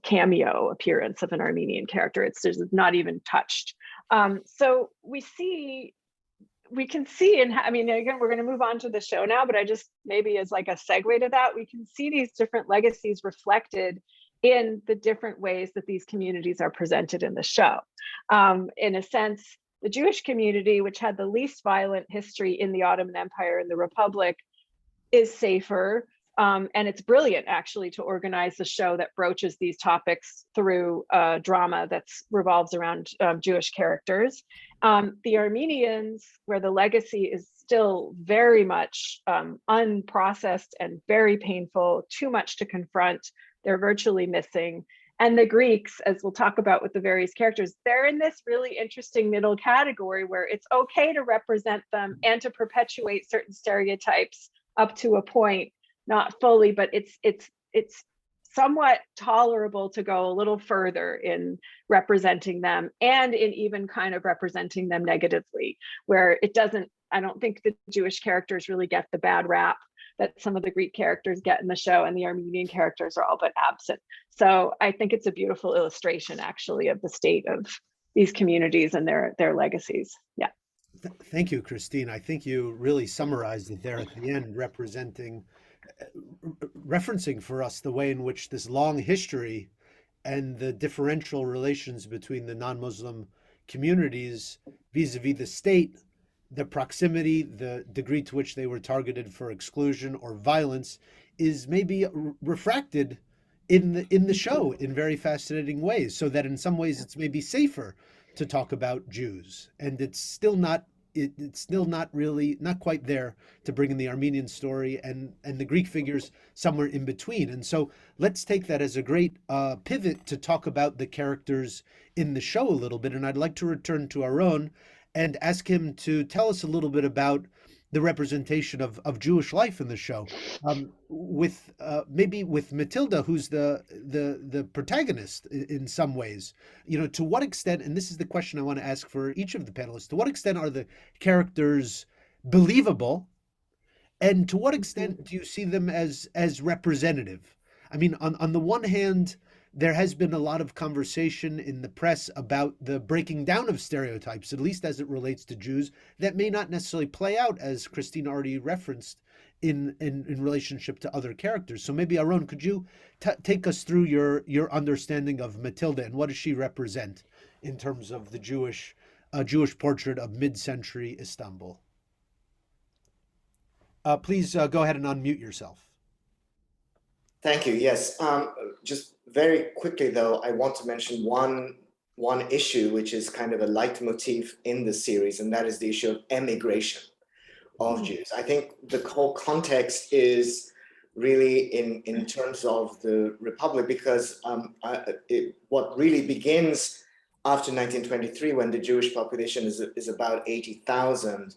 cameo appearance of an Armenian character. It's not even touched. So we can see, and I mean, again, we're going to move on to the show now, but I just maybe as like a segue to that, we can see these different legacies reflected in the different ways that these communities are presented in the show. In a sense, the Jewish community, which had the least violent history in the Ottoman Empire and the Republic, is safer. And it's brilliant, actually, to organize a show that broaches these topics through drama that revolves around Jewish characters. The Armenians, where the legacy is still very much unprocessed and very painful, too much to confront, they're virtually missing. And the Greeks, as we'll talk about with the various characters, they're in this really interesting middle category where it's okay to represent them and to perpetuate certain stereotypes up to a point. Not fully, but it's somewhat tolerable to go a little further in representing them, and in even kind of representing them negatively, where I don't think the Jewish characters really get the bad rap that some of the Greek characters get in the show, and the Armenian characters are all but absent. So I think it's a beautiful illustration, actually, of the state of these communities and their legacies. Yeah. Thank you, Christine. I think you really summarized it there at the end, referencing for us the way in which this long history and the differential relations between the non-Muslim communities vis-a-vis the state, the proximity, the degree to which they were targeted for exclusion or violence, is maybe refracted in the show in very fascinating ways, so that in some ways it's maybe safer to talk about Jews, and it's still not really not quite there to bring in the Armenian story and the Greek figures somewhere in between. And so let's take that as a great pivot to talk about the characters in the show a little bit. And I'd like to return to Aron and ask him to tell us a little bit about the representation of Jewish life in the show, maybe with Matilda, who's the protagonist in some ways. To what extent, and this is the question I want to ask for each of the panelists, to what extent are the characters believable, and to what extent do you see them as representative? I mean, on the one hand, there has been a lot of conversation in the press about the breaking down of stereotypes, at least as it relates to Jews, that may not necessarily play out, as Christine already referenced, in relationship to other characters. So maybe, Aron, could you take us through your understanding of Matilda, and what does she represent in terms of the Jewish portrait of mid-century Istanbul? Please go ahead and unmute yourself. Thank you. Yes. Just very quickly, though, I want to mention one one issue, which is kind of a leitmotif in the series, and that is the issue of emigration of Jews. I think the whole context is really in terms of the Republic, because what really begins after 1923, when the Jewish population is about 80,000,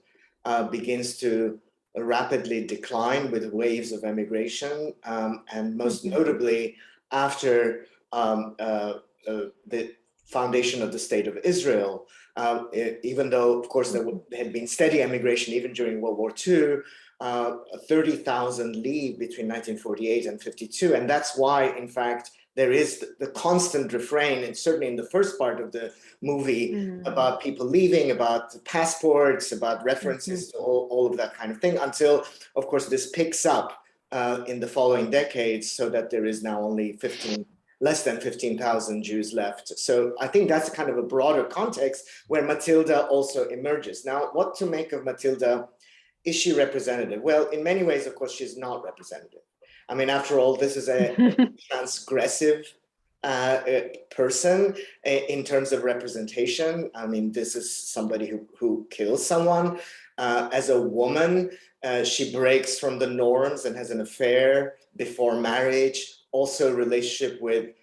begins to rapidly decline with waves of emigration, and most notably after the foundation of the State of Israel, even though, of course, there had been steady emigration even during World War II, 30,000 leave between 1948 and 52. And that's why, in fact, there is the constant refrain, and certainly in the first part of the movie, about people leaving, about passports, about references to all of that kind of thing, until, of course, this picks up in the following decades, so that there is now only less than 15,000 Jews left. So I think that's kind of a broader context where Matilda also emerges. Now, what to make of Matilda? Is she representative? Well, in many ways, of course, she's not representative. I mean, after all, this is a transgressive person in terms of representation. I mean, this is somebody who kills someone. As a woman, she breaks from the norms and has an affair before marriage. Also, relationship with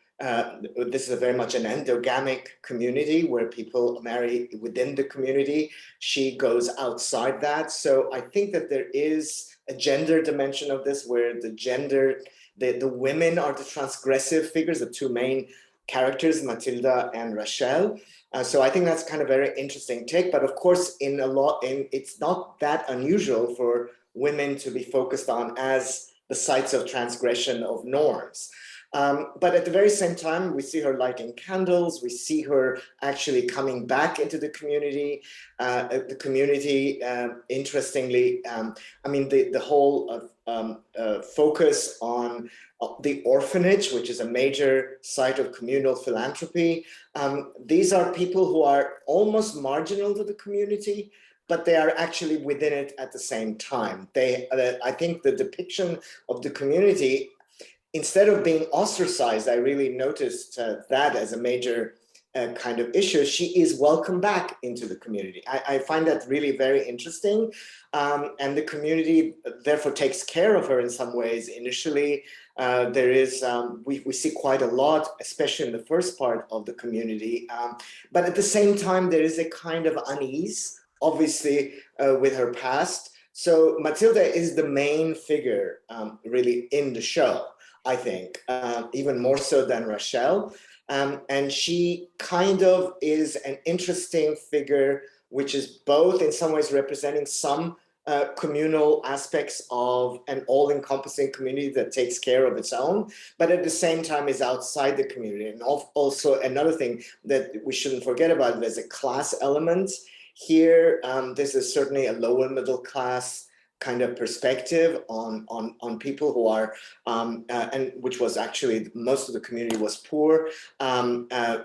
this is very much an endogamic community where people marry within the community. She goes outside that. So I think that there is a gender dimension of this, where the women are the transgressive figures, the two main characters, Matilda and Rachel. So I think that's kind of very interesting take. But of course, it's not that unusual for women to be focused on as the sites of transgression of norms. But at the very same time, we see her lighting candles. We see her actually coming back into the community. Interestingly, I mean, the whole focus on the orphanage, which is a major site of communal philanthropy. These are people who are almost marginal to the community, but they are actually within it at the same time. I think the depiction of the community, instead of being ostracized, I really noticed that as a major kind of issue. She is welcomed back into the community. I find that really very interesting. And the community therefore takes care of her in some ways. Initially, we see quite a lot, especially in the first part of the community. But at the same time, there is a kind of unease, obviously, with her past. So Matilda is the main figure really in the show, I think, even more so than Rachel. And she kind of is an interesting figure, which is both in some ways representing some communal aspects of an all-encompassing community that takes care of its own, but at the same time is outside the community. And also another thing that we shouldn't forget about, there's a class element here. This is certainly a lower middle class kind of perspective on people who are, and which was actually, most of the community was poor,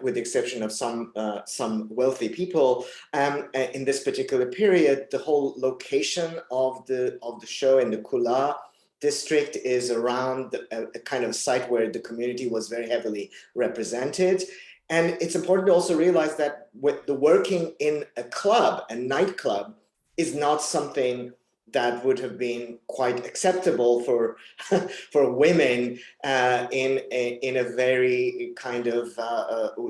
with the exception of some wealthy people. In this particular period, the whole location of the show in the Kulüp district is around a kind of site where the community was very heavily represented. And it's important to also realize that with the working in a club, a nightclub, is not something that would have been quite acceptable for women in a very kind of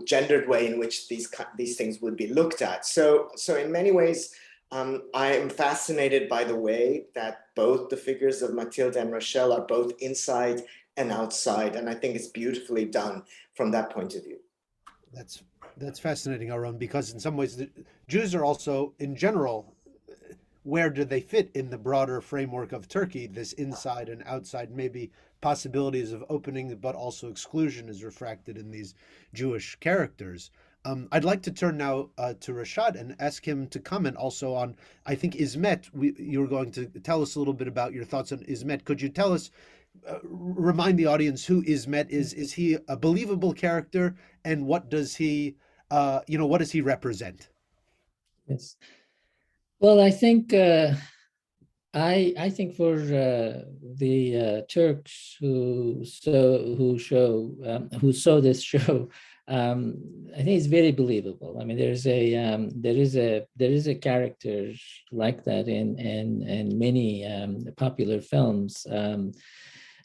gendered way in which these things would be looked at. So in many ways, I am fascinated by the way that both the figures of Matilda and Rachel are both inside and outside, and I think it's beautifully done from that point of view. That's fascinating, Aron, because in some ways the Jews are also, in general, where do they fit in the broader framework of Turkey? This inside and outside, maybe possibilities of opening, but also exclusion is refracted in these Jewish characters. I'd like to turn now to Reşat and ask him to comment also on, I think, Ismet. You were going to tell us a little bit about your thoughts on Ismet. Could you tell us, remind the audience who Ismet is? Is he a believable character, and what does he, what does he represent? Yes. Well, I think I think for the Turks who saw this show I think it's very believable. I mean, there is a character like that in many popular films.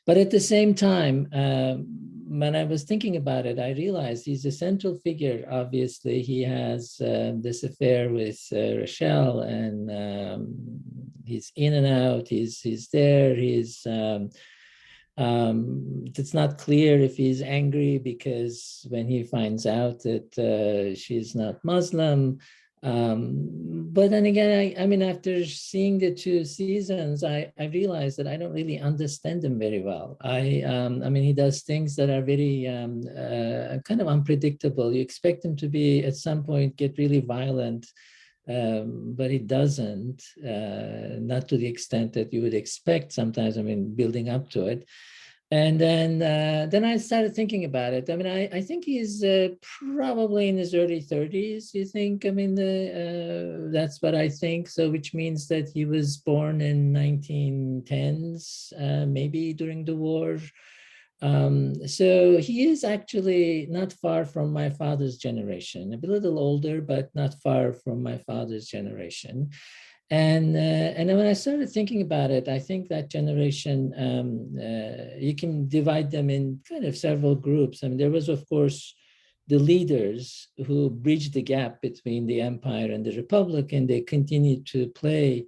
But at the same time, when I was thinking about it, I realized he's a central figure. Obviously, he has this affair with Rochelle, and he's in and out. He's there. It's not clear if he's angry because when he finds out that she's not Muslim. But then again, I mean, after seeing the 2 seasons, I realized that I don't really understand him very well. I mean, he does things that are very kind of unpredictable. You expect him to be at some point get really violent, but he doesn't, not to the extent that you would expect sometimes, I mean, building up to it. And then I started thinking about it. I mean, I think he's probably in his early 30s, you think? I mean, that's what I think. So which means that he was born in 1910s, maybe during the war. So he is actually not far from my father's generation, a little older, but not far from my father's generation. And then when I started thinking about it, I think that generation, you can divide them in kind of several groups. I mean, there was, of course, the leaders who bridged the gap between the empire and the republic, and they continued to play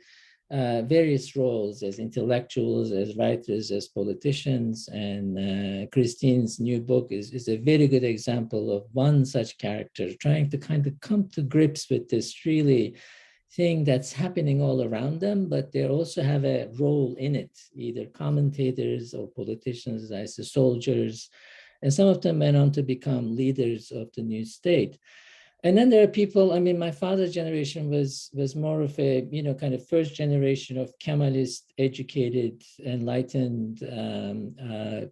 various roles as intellectuals, as writers, as politicians. And Christine's new book is a very good example of one such character trying to kind of come to grips with this really thing that's happening all around them, but they also have a role in it, either commentators or politicians, as the soldiers, and some of them went on to become leaders of the new state. And then there are people, I mean, my father's generation was more of a, you know, kind of first generation of Kemalist, educated, enlightened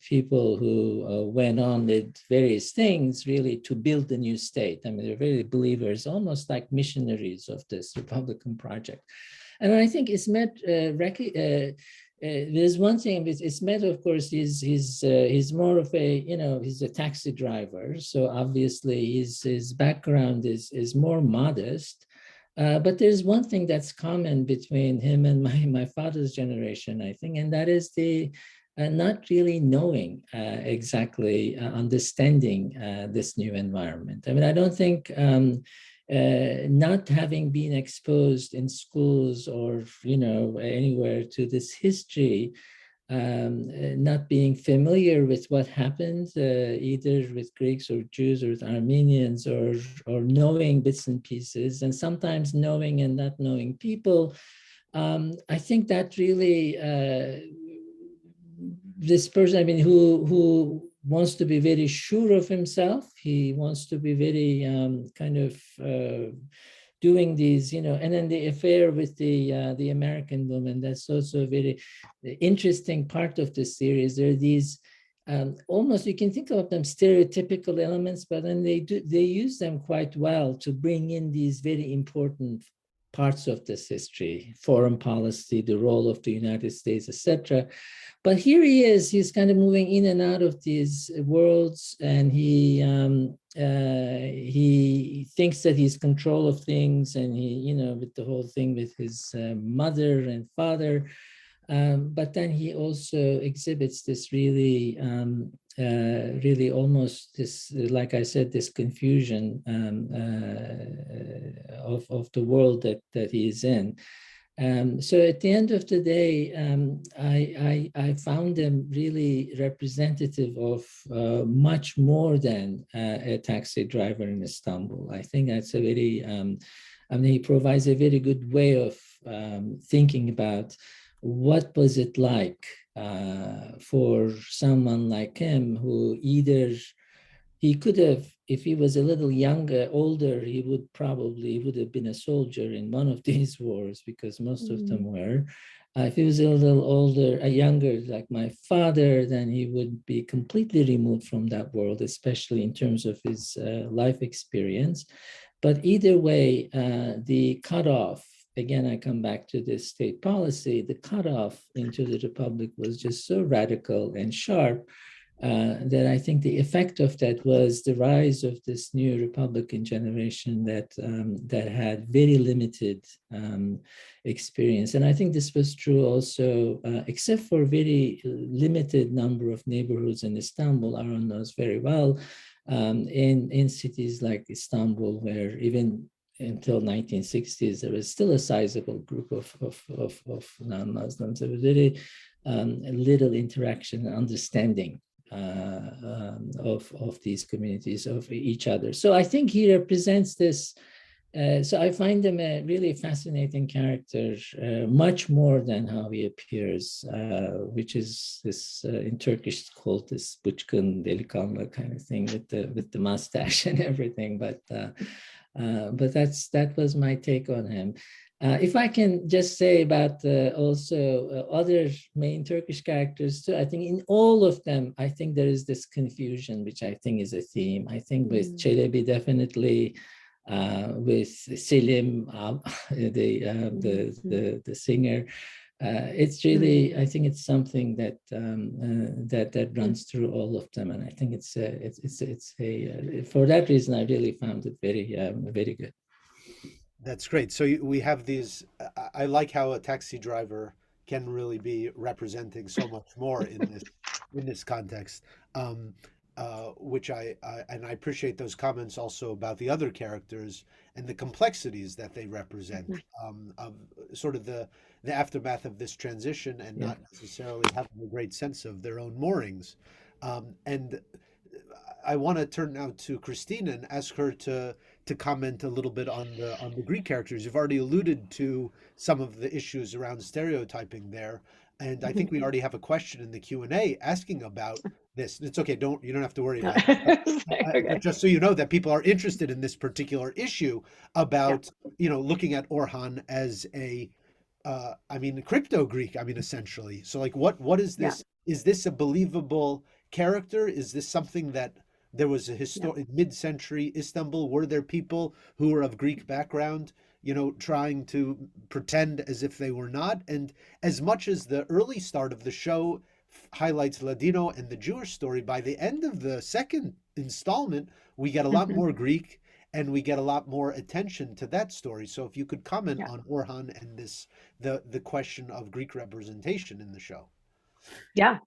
people who went on with various things really to build the new state. I mean, they're really believers, almost like missionaries of this Republican project. And I think it's met, there's one thing, it's met, of course, he's more of a, you know, he's a taxi driver. So obviously his background is more modest. But there's one thing that's common between him and my father's generation, I think, and that is the not really knowing exactly, understanding this new environment. I mean, I don't think not having been exposed in schools or, you know, anywhere to this history, not being familiar with what happened, either with Greeks or Jews or with Armenians, or knowing bits and pieces, and sometimes knowing and not knowing people. I think that really, this person, I mean, who wants to be very sure of himself, he wants to be very kind of doing these, you know, and then the affair with the American woman, that's also a very interesting part of the series. There are these almost, you can think of them stereotypical elements, but then they use them quite well to bring in these very important parts of this history, foreign policy, the role of the United States, etc. But here he is, he's kind of moving in and out of these worlds, and he thinks that he's control of things, and he, you know, with the whole thing with his mother and father. But then he also exhibits this really, really almost this, like I said, this confusion of the world that he is in. So at the end of the day, I found him really representative of much more than a taxi driver in Istanbul. I think that's a very, I mean, he provides a very good way of thinking about what was it like for someone like him, who either he could have, if he was a little younger, older, he would have been a soldier in one of these wars, because most of them were. If he was a little older, younger, like my father, then he would be completely removed from that world, especially in terms of his life experience. But either way, the cutoff, again, I come back to this state policy, the cutoff into the republic was just so radical and sharp that I think the effect of that was the rise of this new Republican generation that had very limited experience. And I think this was true also, except for very limited number of neighborhoods in Istanbul, Aron knows very well, in cities like Istanbul, where even until 1960s, there was still a sizable group of non-Muslims. There was very little interaction and understanding of these communities, of each other. So I think he represents this. So I find him a really fascinating character, much more than how he appears, which is this in Turkish called this bıçkın delikanlı kind of thing with the mustache and everything. But that was my take on him. If I can just say about also other main Turkish characters too, I think in all of them, I think there is this confusion, which I think is a theme. I think with Çelebi definitely, with Selim, the singer, it's really, I think it's something that that runs through all of them, and I think it's for that reason I really found it very good. That's great. So we have these. I like how a taxi driver can really be representing so much more in this context. Which I appreciate those comments also about the other characters and the complexities that they represent, of sort of the aftermath of this transition, and not necessarily having a great sense of their own moorings. And I want to turn now to Christina and ask her to comment a little bit on the Greek characters. You've already alluded to some of the issues around stereotyping there, and I think we already have a question in the Q&A asking about this. It's okay, you don't have to worry about it. But just so you know that people are interested in this particular issue about looking at Orhan as a crypto Greek, essentially. So like what is this? Is this a believable character? Is this something that there was a historic mid-century Istanbul? Were there people who were of Greek background, trying to pretend as if they were not? And as much as the early start of the show highlights Ladino and the Jewish story, by the end of the second installment, we get a lot more Greek, and we get a lot more attention to that story. So if you could comment on Orhan and the question of Greek representation in the show. Yeah,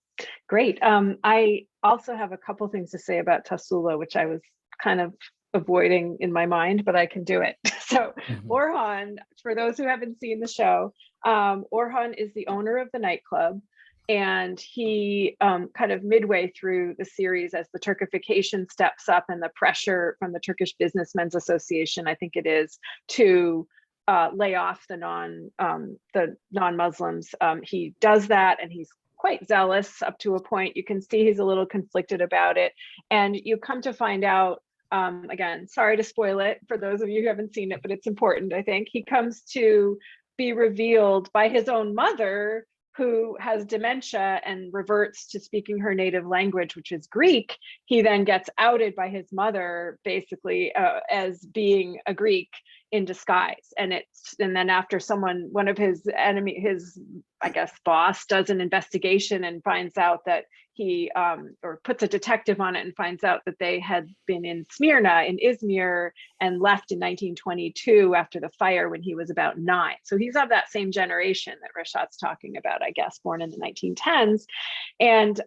great. I also have a couple things to say about Tasula, which I was kind of avoiding in my mind, but I can do it. So Orhan, for those who haven't seen the show, Orhan is the owner of the nightclub. And he kind of midway through the series, as the Turkification steps up and the pressure from the Turkish Businessmen's Association, I think it is, to lay off the non-Muslims, he does that, and he's quite zealous up to a point. You can see he's a little conflicted about it, and you come to find out, again, sorry to spoil it for those of you who haven't seen it, but it's important. I think he comes to be revealed by his own mother, who has dementia and reverts to speaking her native language, which is Greek. He then gets outed by his mother, basically, as being a Greek in disguise. And then after one of his boss does an investigation and finds out that he, or puts a detective on it and finds out that they had been in Smyrna, in Izmir, and left in 1922 after the fire when he was about 9. So he's of that same generation that Reşat's talking about, I guess, born in the 1910s. And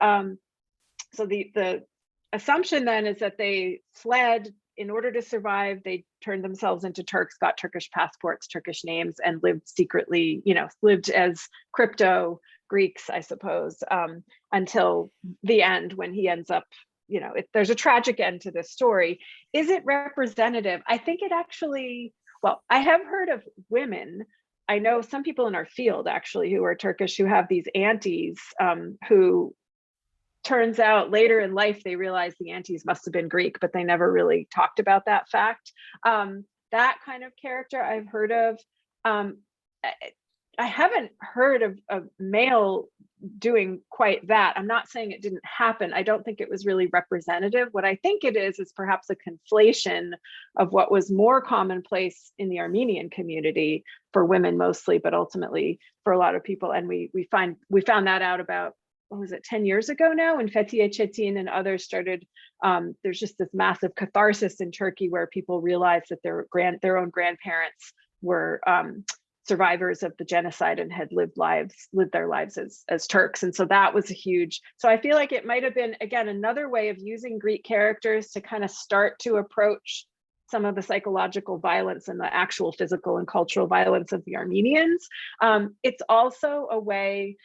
so the assumption then is that they fled in order to survive. They turned themselves into Turks, got Turkish passports, Turkish names, and lived secretly, lived as crypto Greeks, I suppose, until the end, when he ends up, there's a tragic end to this story. Is it representative? I think it actually, well, I have heard of women. I know some people in our field actually who are Turkish, who have these aunties, who turns out later in life, they realize the aunties must have been Greek, but they never really talked about that fact. That kind of character I've heard of. I haven't heard of a male doing quite that. I'm not saying it didn't happen. I don't think it was really representative. What I think it is perhaps a conflation of what was more commonplace in the Armenian community for women mostly, but ultimately for a lot of people. And we found that out about what was it, 10 years ago now, when Fethiye Çetin and others started, there's just this massive catharsis in Turkey where people realized that their own grandparents were survivors of the genocide and had lived their lives as Turks. And so that was a huge, so I feel like it might have been, again, another way of using Greek characters to kind of start to approach some of the psychological violence and the actual physical and cultural violence of the Armenians. It's also a way,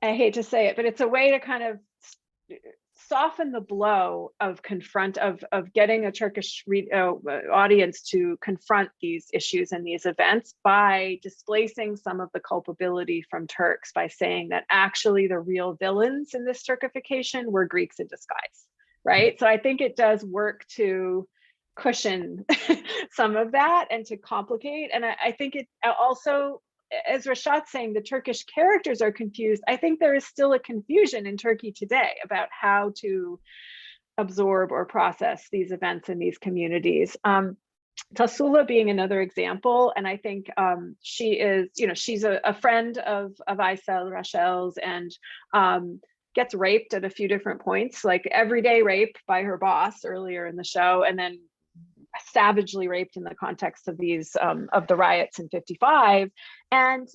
I hate to say it, but it's a way to kind of soften the blow of getting a Turkish audience to confront these issues and these events by displacing some of the culpability from Turks, by saying that actually the real villains in this Turkification were Greeks in disguise, right? So I think it does work to cushion some of that and to complicate. And I think it also, as Reşat's saying, the Turkish characters are confused. I think there is still a confusion in Turkey today about how to absorb or process these events in these communities. Tasula being another example, and I think she is, she's a friend of Aysel Rashel's, and gets raped at a few different points, like everyday rape by her boss earlier in the show, and then savagely raped in the context of these of the riots in 55. And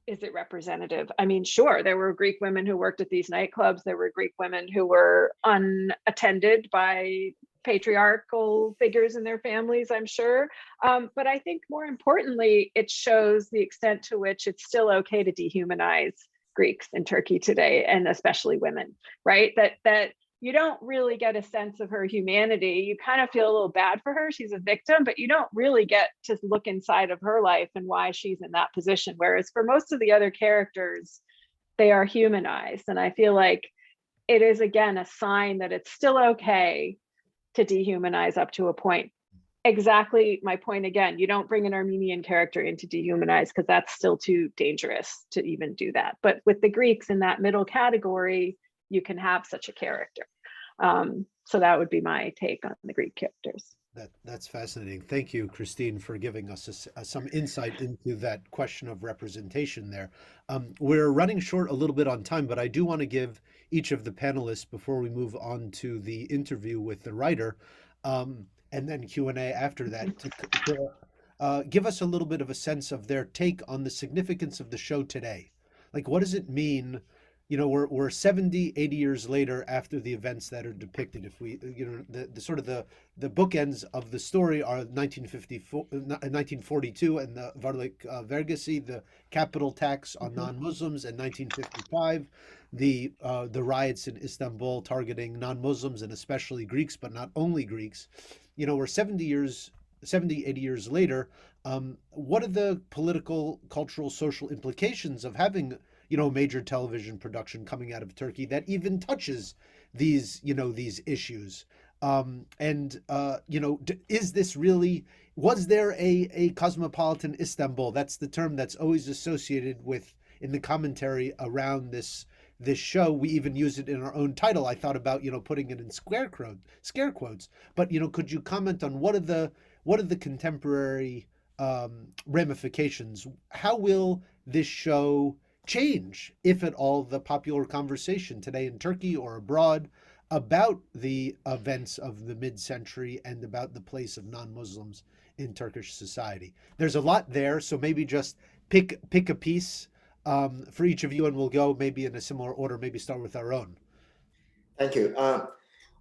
is it representative? I mean, sure, there were Greek women who worked at these nightclubs. There were Greek women who were unattended by patriarchal figures in their families, I'm sure. But I think more importantly, it shows the extent to which it's still okay to dehumanize Greeks in Turkey today, and especially women, right? That you don't really get a sense of her humanity. You kind of feel a little bad for her. She's a victim, but you don't really get to look inside of her life and why she's in that position. Whereas for most of the other characters, they are humanized. And I feel like it is, again, a sign that it's still okay to dehumanize up to a point. Exactly my point again, you don't bring an Armenian character in to dehumanize because that's still too dangerous to even do that. But with the Greeks in that middle category, you can have such a character. So that would be my take on the Greek characters. That's fascinating. Thank you, Christine, for giving us some insight into that question of representation there. We're running short a little bit on time, but I do want to give each of the panelists, before we move on to the interview with the writer, and then Q&A after that, to give us a little bit of a sense of their take on the significance of the show today. Like, what does it mean? We're 70, 80 years later after the events that are depicted. If we, the sort of the bookends of the story are 1942 and the Varlık Vergisi, the capital tax on non-Muslims, and 1955, the riots in Istanbul targeting non-Muslims and especially Greeks, but not only Greeks. We're 70, 80 years later. What are the political, cultural, social implications of having major television production coming out of Turkey that even touches these issues? Is this really, was there a cosmopolitan Istanbul? That's the term that's always associated with, in the commentary around this show. We even use it in our own title. I thought about, putting it in scare quotes, but, could you comment on what are the contemporary ramifications? How will this show change, if at all, the popular conversation today in Turkey or abroad about the events of the mid-century and about the place of non-Muslims in Turkish society? There's a lot there, so maybe just pick a piece for each of you, and we'll go maybe in a similar order, maybe start with Aron. Thank you.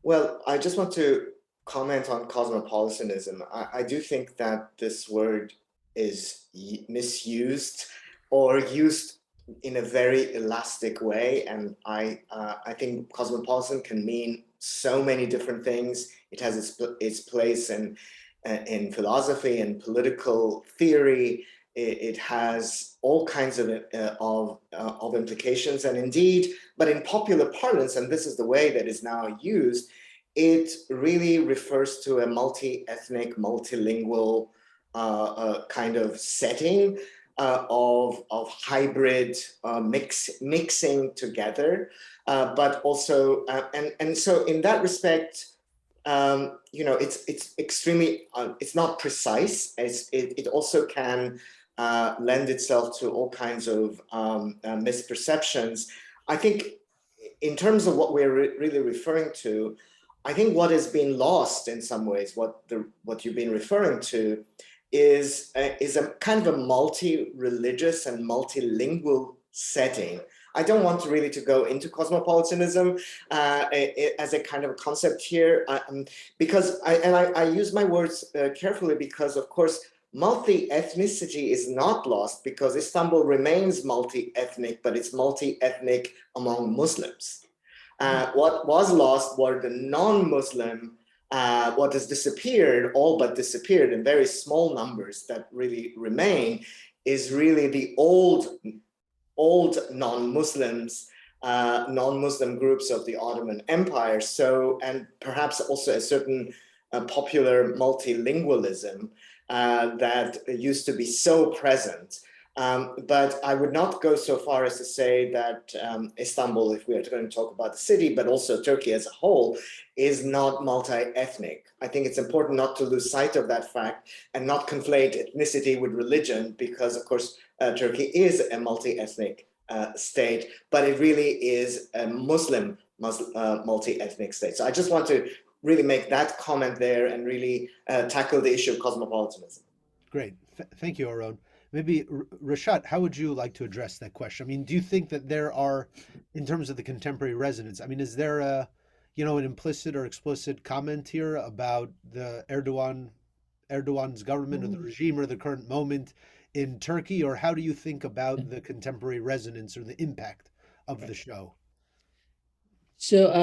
Well, I just want to comment on cosmopolitanism. I do think that this word is misused or used in a very elastic way, and I think cosmopolitan can mean so many different things. It has its place in philosophy and political theory. It has all kinds of implications, and indeed, but in popular parlance, and this is the way that is now used, it really refers to a multi-ethnic, multilingual kind of setting. Of hybrid mixing together, but also and so in that respect, it's extremely it's not precise. It also can lend itself to all kinds of misperceptions. I think in terms of what we're really referring to, I think what has been lost in some ways, what you've been referring to, is a kind of a multi-religious and multilingual setting. I don't want to really go into cosmopolitanism as a kind of concept here, because I use my words carefully, because of course multi-ethnicity is not lost, because Istanbul remains multi-ethnic, but it's multi-ethnic among Muslims. What was lost were the non-Muslim, what has disappeared, all but disappeared in very small numbers that really remain, is really the old non-Muslims, non-Muslim groups of the Ottoman Empire. So, and perhaps also a certain popular multilingualism that used to be so present. But I would not go so far as to say that Istanbul, if we are going to talk about the city, but also Turkey as a whole, is not multi-ethnic. I think it's important not to lose sight of that fact and not conflate ethnicity with religion, because of course Turkey is a multi-ethnic state, but it really is a Muslim multi-ethnic state. So I just want to really make that comment there and really tackle the issue of cosmopolitanism. Great. Thank you, Aron. Maybe, Reşat, how would you like to address that question? I mean, do you think that there are, in terms of the contemporary resonance, I mean, is there an implicit or explicit comment here about the Erdogan's government or the regime or the current moment in Turkey, or how do you think about the contemporary resonance or the impact of the show? So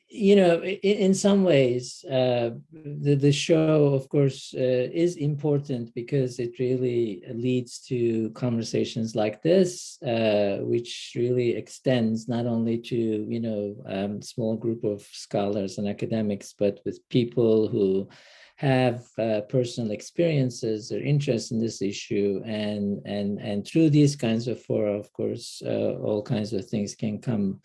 in some ways, the show, of course, is important because it really leads to conversations like this, which really extends not only to, small group of scholars and academics, but with people who have personal experiences or interest in this issue, and through these kinds of fora, of course, all kinds of things can come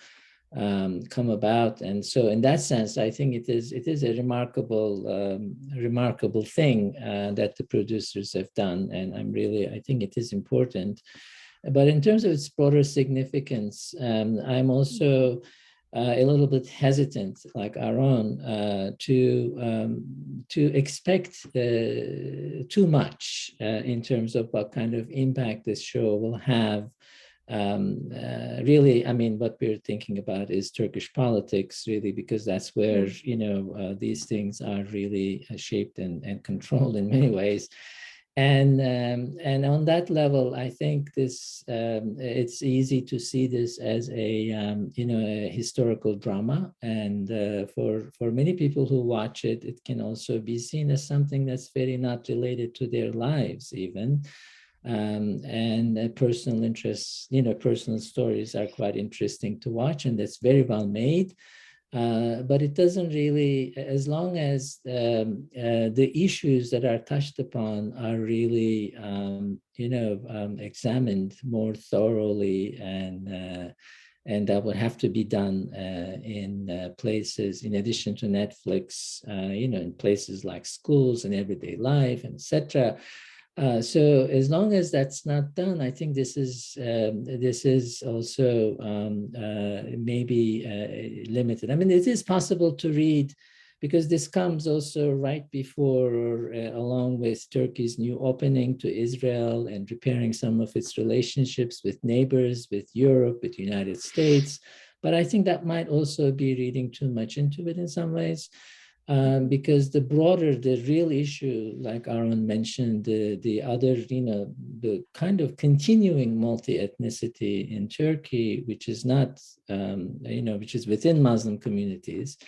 about. And so in that sense, I think it is a remarkable thing that the producers have done, and I think it is important. But in terms of its broader significance, I'm also a little bit hesitant, like Aron, to expect too much in terms of what kind of impact this show will have. Really, I mean, what we're thinking about is Turkish politics, really, because that's where these things are really shaped and controlled in many ways. And on that level, I think this it's easy to see this as a historical drama, and for many people who watch it, it can also be seen as something that's very not related to their lives even. And personal interests, personal stories are quite interesting to watch, and that's very well made. But it doesn't really, as long as the issues that are touched upon are really, examined more thoroughly, and that would have to be done in places, in addition to Netflix, in places like schools and everyday life, etc. So as long as that's not done, I think this is also maybe limited. I mean, it is possible to read, because this comes also right before or along with Turkey's new opening to Israel and repairing some of its relationships with neighbors, with Europe, with the United States. But I think that might also be reading too much into it in some ways. Because the real issue, like Aron mentioned, the other, the kind of continuing multi-ethnicity in Turkey, which is not, which is within Muslim communities,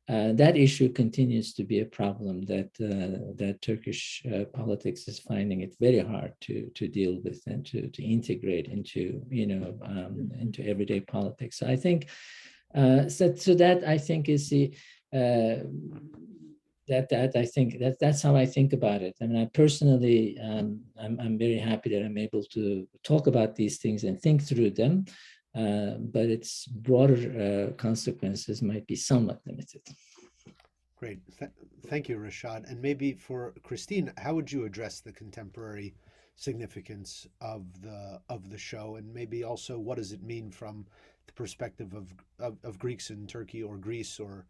that issue continues to be a problem that Turkish politics is finding it very hard to deal with and to integrate into, into everyday politics. So I think, so that I think is the, I think that's how I think about it. I mean, I personally, I'm very happy that I'm able to talk about these things and think through them, but its broader consequences might be somewhat limited. Great. Thank you, Reşat. And maybe for Christine, how would you address the contemporary significance of the show, and maybe also what does it mean from the perspective of Greeks in Turkey or Greece, or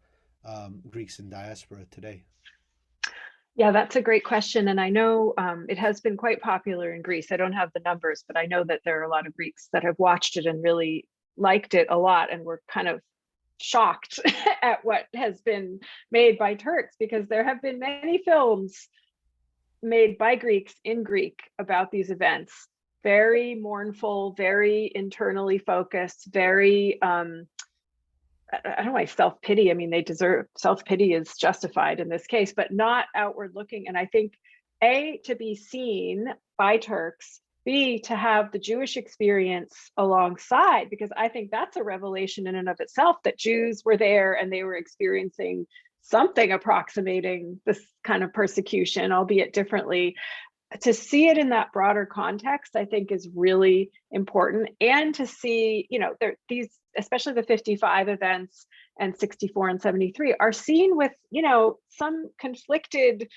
Greeks in diaspora today? Yeah, that's a great question. And I know it has been quite popular in Greece. I don't have the numbers, but I know that there are a lot of Greeks that have watched it and really liked it a lot and were kind of shocked at what has been made by Turks, because there have been many films made by Greeks in Greek about these events. Very mournful, very internally focused, very I don't like self-pity. I mean, they deserve self-pity is justified in this case, but not outward looking. And I think A, to be seen by Turks, B, to have the Jewish experience alongside, because I think that's a revelation in and of itself, that Jews were there and they were experiencing something approximating this kind of persecution, albeit differently. To see it in that broader context, I think is really important. And to see, you know, these, especially the 55 events and 64 and 73 are seen with, you know, some conflicted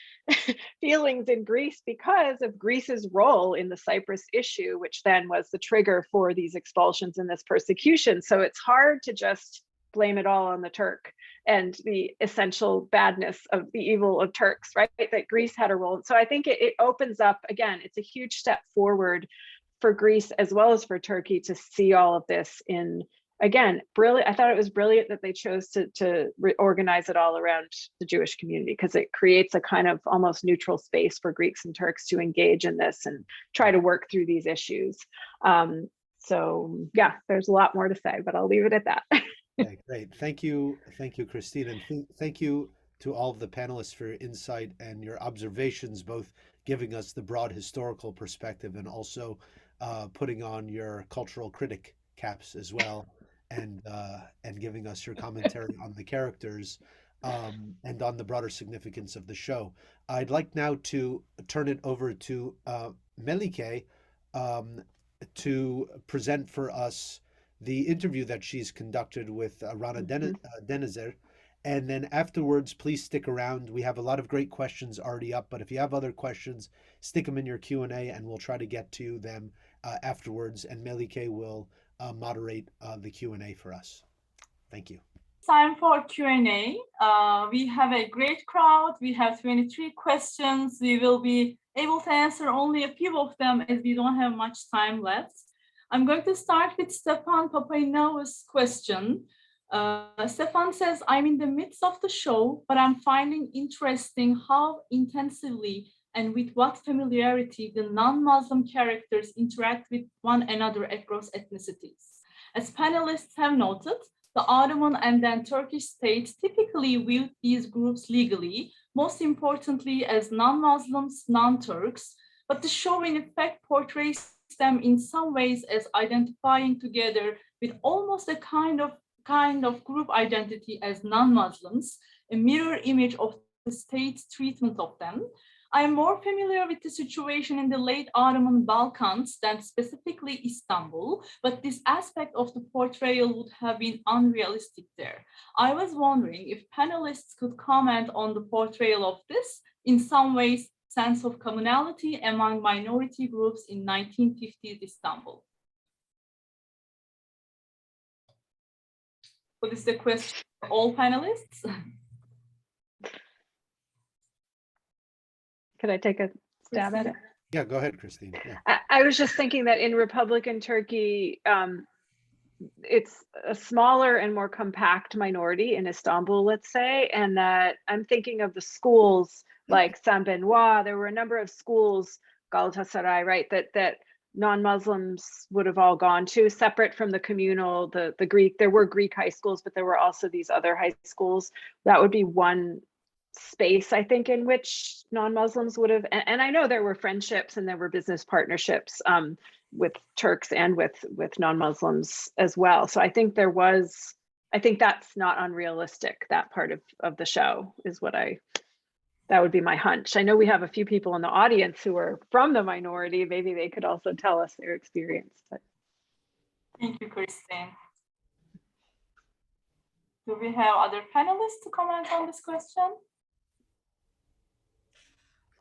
feelings in Greece because of Greece's role in the Cyprus issue, which then was the trigger for these expulsions and this persecution. So it's hard to just blame it all on the Turk and the essential badness of the evil of Turks, right? That Greece had a role. So I think it opens up, again, it's a huge step forward for Greece as well as for Turkey to see all of this in, again, brilliant. I thought it was brilliant that they chose to organize it all around the Jewish community, because it creates a kind of almost neutral space for Greeks and Turks to engage in this and try to work through these issues. So yeah, there's a lot more to say, but I'll leave it at that. Okay, great. Thank you, Christine, and thank you to all of the panelists for your insight and your observations, both giving us the broad historical perspective and also putting on your cultural critic caps as well, and giving us your commentary on the characters and on the broader significance of the show. I'd like now to turn it over to Melike to present for us the interview that she's conducted with Rana Denizer. And then afterwards, please stick around. We have a lot of great questions already up, but if you have other questions, stick them in your Q&A and we'll try to get to them afterwards. And Melike will moderate the Q&A for us. Thank you. Time for Q&A. We have a great crowd. We have 23 questions. We will be able to answer only a few of them as we don't have much time left. I'm going to start with Stefan Papaino's question. Stefan says, I'm in the midst of the show, but I'm finding interesting how intensively and with what familiarity the non-Muslim characters interact with one another across ethnicities. As panelists have noted, the Ottoman and then Turkish states typically viewed these groups legally, most importantly as non-Muslims, non-Turks, but the show in effect portrays them in some ways as identifying together with almost a kind of group identity as non-Muslims, a mirror image of the state's treatment of them. I am more familiar with the situation in the late Ottoman Balkans than specifically Istanbul, but this aspect of the portrayal would have been unrealistic there. I was wondering if panelists could comment on the portrayal of this, in some ways, sense of commonality among minority groups in 1950s Istanbul. So this is the question for all panelists. Could I take a stab at it? Yeah, go ahead, Christine. Yeah. I was just thinking that in Republican Turkey, it's a smaller and more compact minority in Istanbul, let's say, and that I'm thinking of the schools like Saint Benoit. There were a number of schools, Galatasaray, right, that non-Muslims would have all gone to, separate from the communal, the Greek. There were Greek high schools, but there were also these other high schools. That would be one space, I think, in which non-Muslims would have, and I know there were friendships and there were business partnerships with Turks and with non-Muslims as well. So I think that's not unrealistic. That part of the show is that would be my hunch. I know we have a few people in the audience who are from the minority. Maybe they could also tell us their experience. But. Thank you, Christine. Do we have other panelists to comment on this question?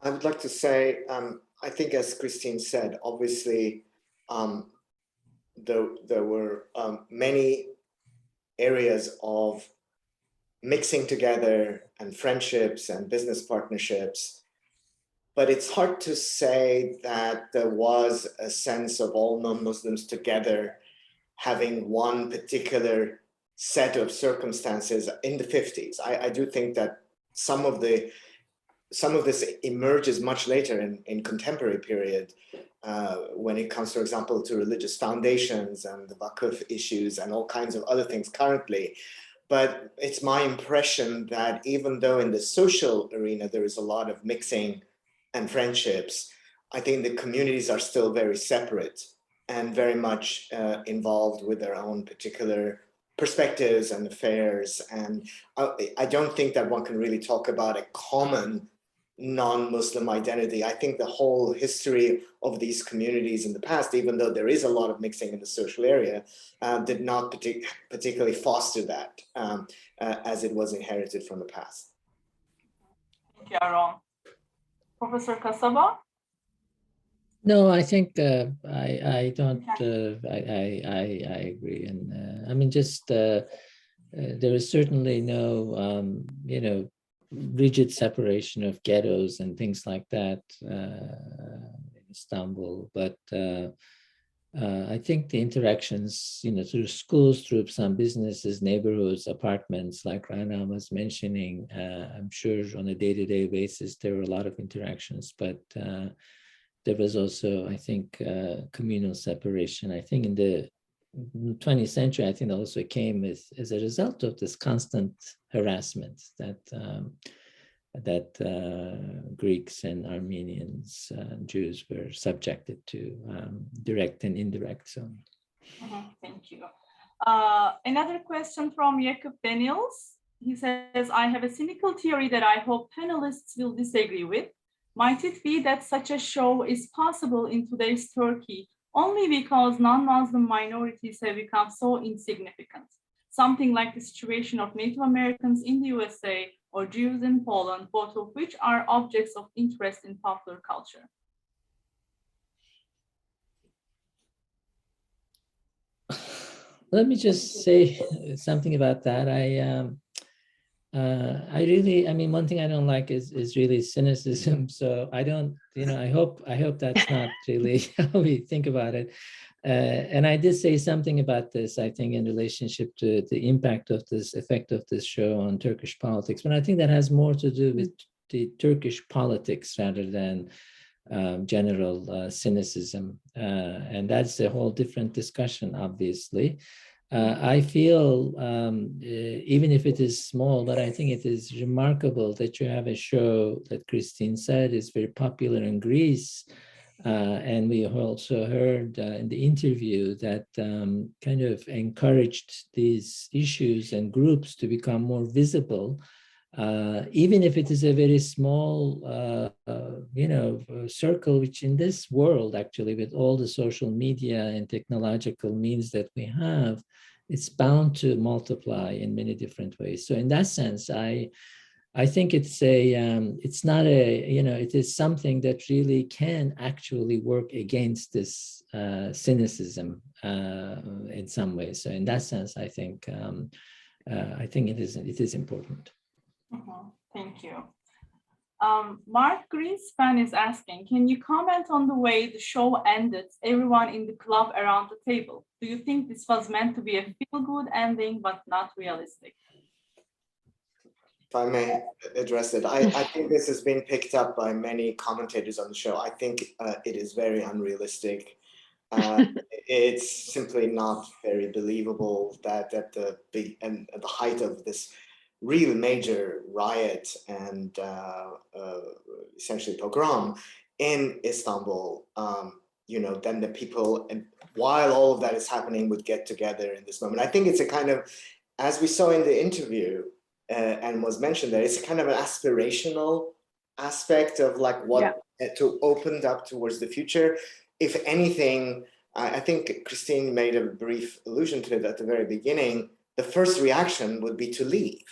I would like to say, I think as Christine said, obviously, there were many areas of mixing together and friendships and business partnerships. But it's hard to say that there was a sense of all non-Muslims together having one particular set of circumstances in the 50s. I do think that some of this emerges much later in contemporary period when it comes, for example, to religious foundations and the Vakıf issues and all kinds of other things currently. But it's my impression that even though in the social arena there is a lot of mixing and friendships, I think the communities are still very separate and very much involved with their own particular perspectives and affairs. And I don't think that one can really talk about a common non-Muslim identity. I think the whole history of these communities in the past, even though there is a lot of mixing in the social area, did not particularly foster that as it was inherited from the past. Thank you, Aron. Professor Kasaba? No, I think I don't. I agree, and I mean, just there is certainly no, rigid separation of ghettos and things like that in Istanbul. But I think the interactions, through schools, through some businesses, neighborhoods, apartments, like Rana was mentioning, I'm sure on a day-to-day basis there were a lot of interactions, but there was also, I think, communal separation. I think in the 20th century, I think also came as a result of this constant harassment that Greeks and Armenians and Jews were subjected to, direct and indirect. So, thank you. Another question from Jakob Daniels. He says, I have a cynical theory that I hope panelists will disagree with. Might it be that such a show is possible in today's Turkey only because non-Muslim minorities have become so insignificant? Something like the situation of Native Americans in the USA or Jews in Poland, both of which are objects of interest in popular culture. Let me just say something about that. I mean, one thing I don't like is really cynicism. So I don't, I hope that's not really how we think about it. And I did say something about this, I think, in relationship to the impact of this effect of this show on Turkish politics. But I think that has more to do with the Turkish politics rather than general cynicism. And that's a whole different discussion, obviously. I feel, even if it is small, but I think it is remarkable that you have a show that Christine said is very popular in Greece. And we also heard in the interview that kind of encouraged these issues and groups to become more visible, even if it is a very small, circle, which in this world, actually, with all the social media and technological means that we have, it's bound to multiply in many different ways. So in that sense, I think it's not it is something that really can actually work against this cynicism in some ways. So in that sense, I think it is important. Thank you. Mark Greenspan is asking, can you comment on the way the show ended, everyone in the club around the table? Do you think this was meant to be a feel-good ending, but not realistic? If I may address it, I think this has been picked up by many commentators on the show. I think it is very unrealistic. It's simply not very believable that at the height of this real major riot and essentially pogrom in Istanbul, then the people, and while all of that is happening, would get together in this moment. I think it's a kind of, as we saw in the interview and was mentioned there, it's kind of an aspirational aspect of like what to open up towards the future. If anything, I think Christine made a brief allusion to it at the very beginning. the first reaction would be to leave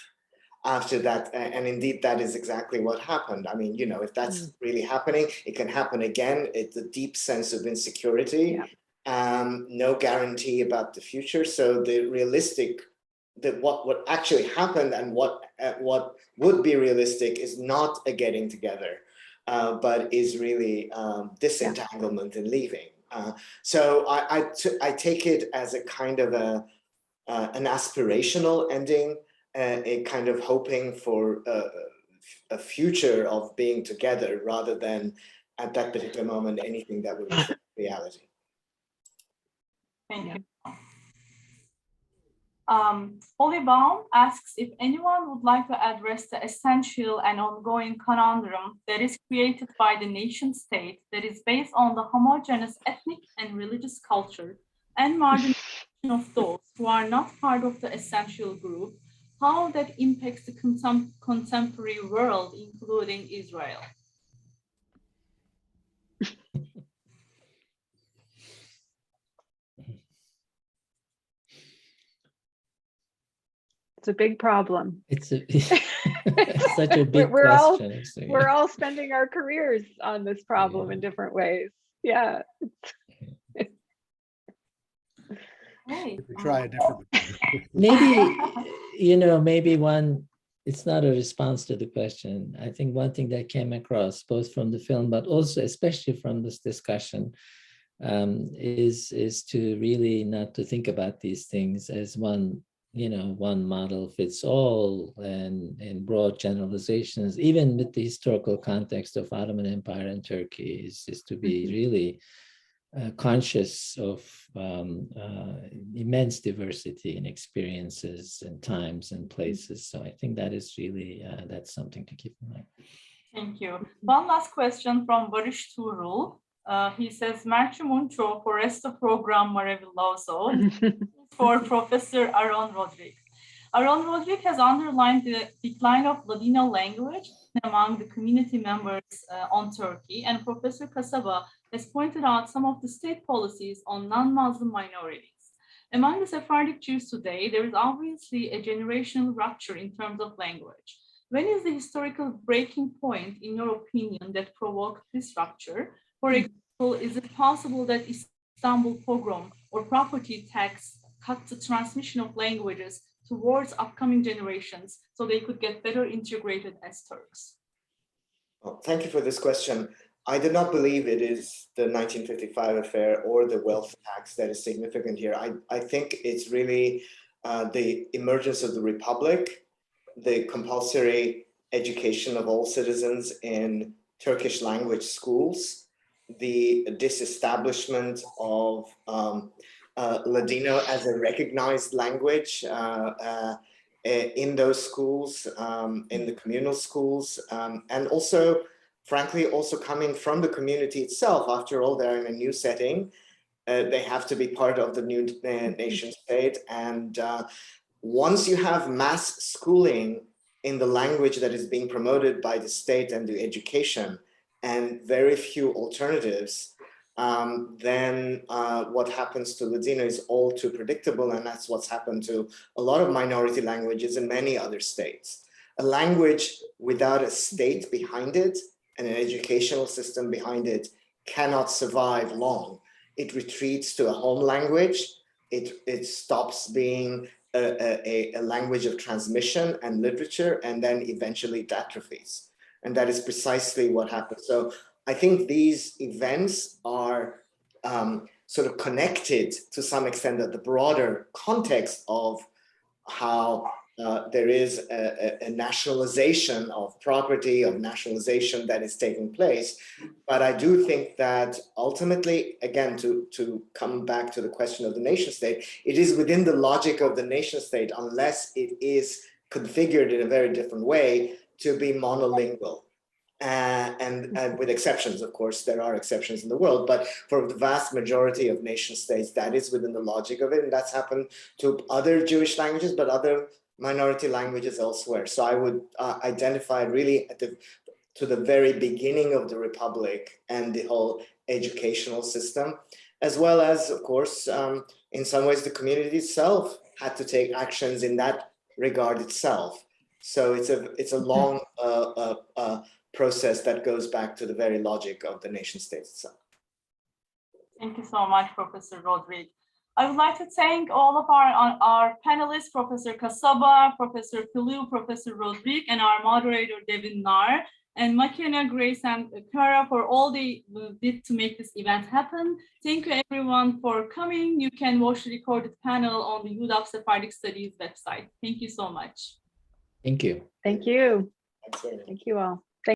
after that. And indeed, that is exactly what happened. I mean, you know, if that's really happening, it can happen again. It's a deep sense of insecurity, no guarantee about the future. So the realistic, what actually happened and what would be realistic is not a getting together, but is really disentanglement and leaving. So I take it as a kind of an aspirational ending, a kind of hoping for a future of being together rather than at that particular moment anything that would reflect reality. Thank you. Holly Baum asks if anyone would like to address the essential and ongoing conundrum that is created by the nation state that is based on the homogeneous ethnic and religious culture and marginalization of those who are not part of the essential group, how that impacts the contemporary world, including Israel. It's a big problem. It's such a big question. We're all spending our careers on this problem in different ways. Yeah. Hey. Try a different. Maybe, you know, maybe one, it's not a response to the question. I think one thing that came across both from the film, but also especially from this discussion, is to really not to think about these things as one, you know, one model fits all and broad generalizations, even with the historical context of Ottoman Empire and Turkey, is to be really conscious of immense diversity in experiences and times and places. So I think that is really, that's something to keep in mind. Thank you. One last question from Barış Tuğrul. He says, Merci mucho por este programa maravilloso for Professor Aron Rodrigue. Aron Rodrigue has underlined the decline of Ladino language among the community members on Turkey, and Professor Kasaba has pointed out some of the state policies on non-Muslim minorities. Among the Sephardic Jews today, there is obviously a generational rupture in terms of language. When is the historical breaking point, in your opinion, that provoked this rupture? For example, is it possible that Istanbul pogrom or property tax cut the transmission of languages towards upcoming generations so they could get better integrated as Turks? Well, thank you for this question. I do not believe it is the 1955 affair or the wealth tax that is significant here. I think it's really the emergence of the Republic, the compulsory education of all citizens in Turkish language schools, the disestablishment of Ladino as a recognized language in those schools, in the communal schools, and also, frankly, also coming from the community itself. After all, they're in a new setting. They have to be part of the new nation state. And once you have mass schooling in the language that is being promoted by the state and the education, and very few alternatives, then what happens to Ladino is all too predictable, and that's what's happened to a lot of minority languages in many other states. A language without a state behind it and an educational system behind it cannot survive long. It retreats to a home language. It stops being a language of transmission and literature, and then eventually it atrophies. And that is precisely what happens. So I think these events are sort of connected to some extent at the broader context of how there is a nationalization of property, of nationalization that is taking place. But I do think that ultimately, again, to come back to the question of the nation state, it is within the logic of the nation state, unless it is configured in a very different way, to be monolingual. And with exceptions, of course, there are exceptions in the world, but for the vast majority of nation states, that is within the logic of it. And that's happened to other Jewish languages, but other minority languages elsewhere. So I would identify really to the very beginning of the Republic and the whole educational system. as well as, of course, in some ways, the community itself had to take actions in that regard itself. So it's a long process that goes back to the very logic of the nation state itself. Thank you so much, Professor Rodrigue. I would like to thank all of our panelists, Professor Kasaba, Professor Philliou, Professor Rodrigue, and our moderator, Devin Nar, and Makena, Grace, and Kara for all they did to make this event happen. Thank you, everyone, for coming. You can watch the recorded panel on the UW Sephardic Studies website. Thank you so much. Thank you. Thank you. Thanks very much. Thank you all.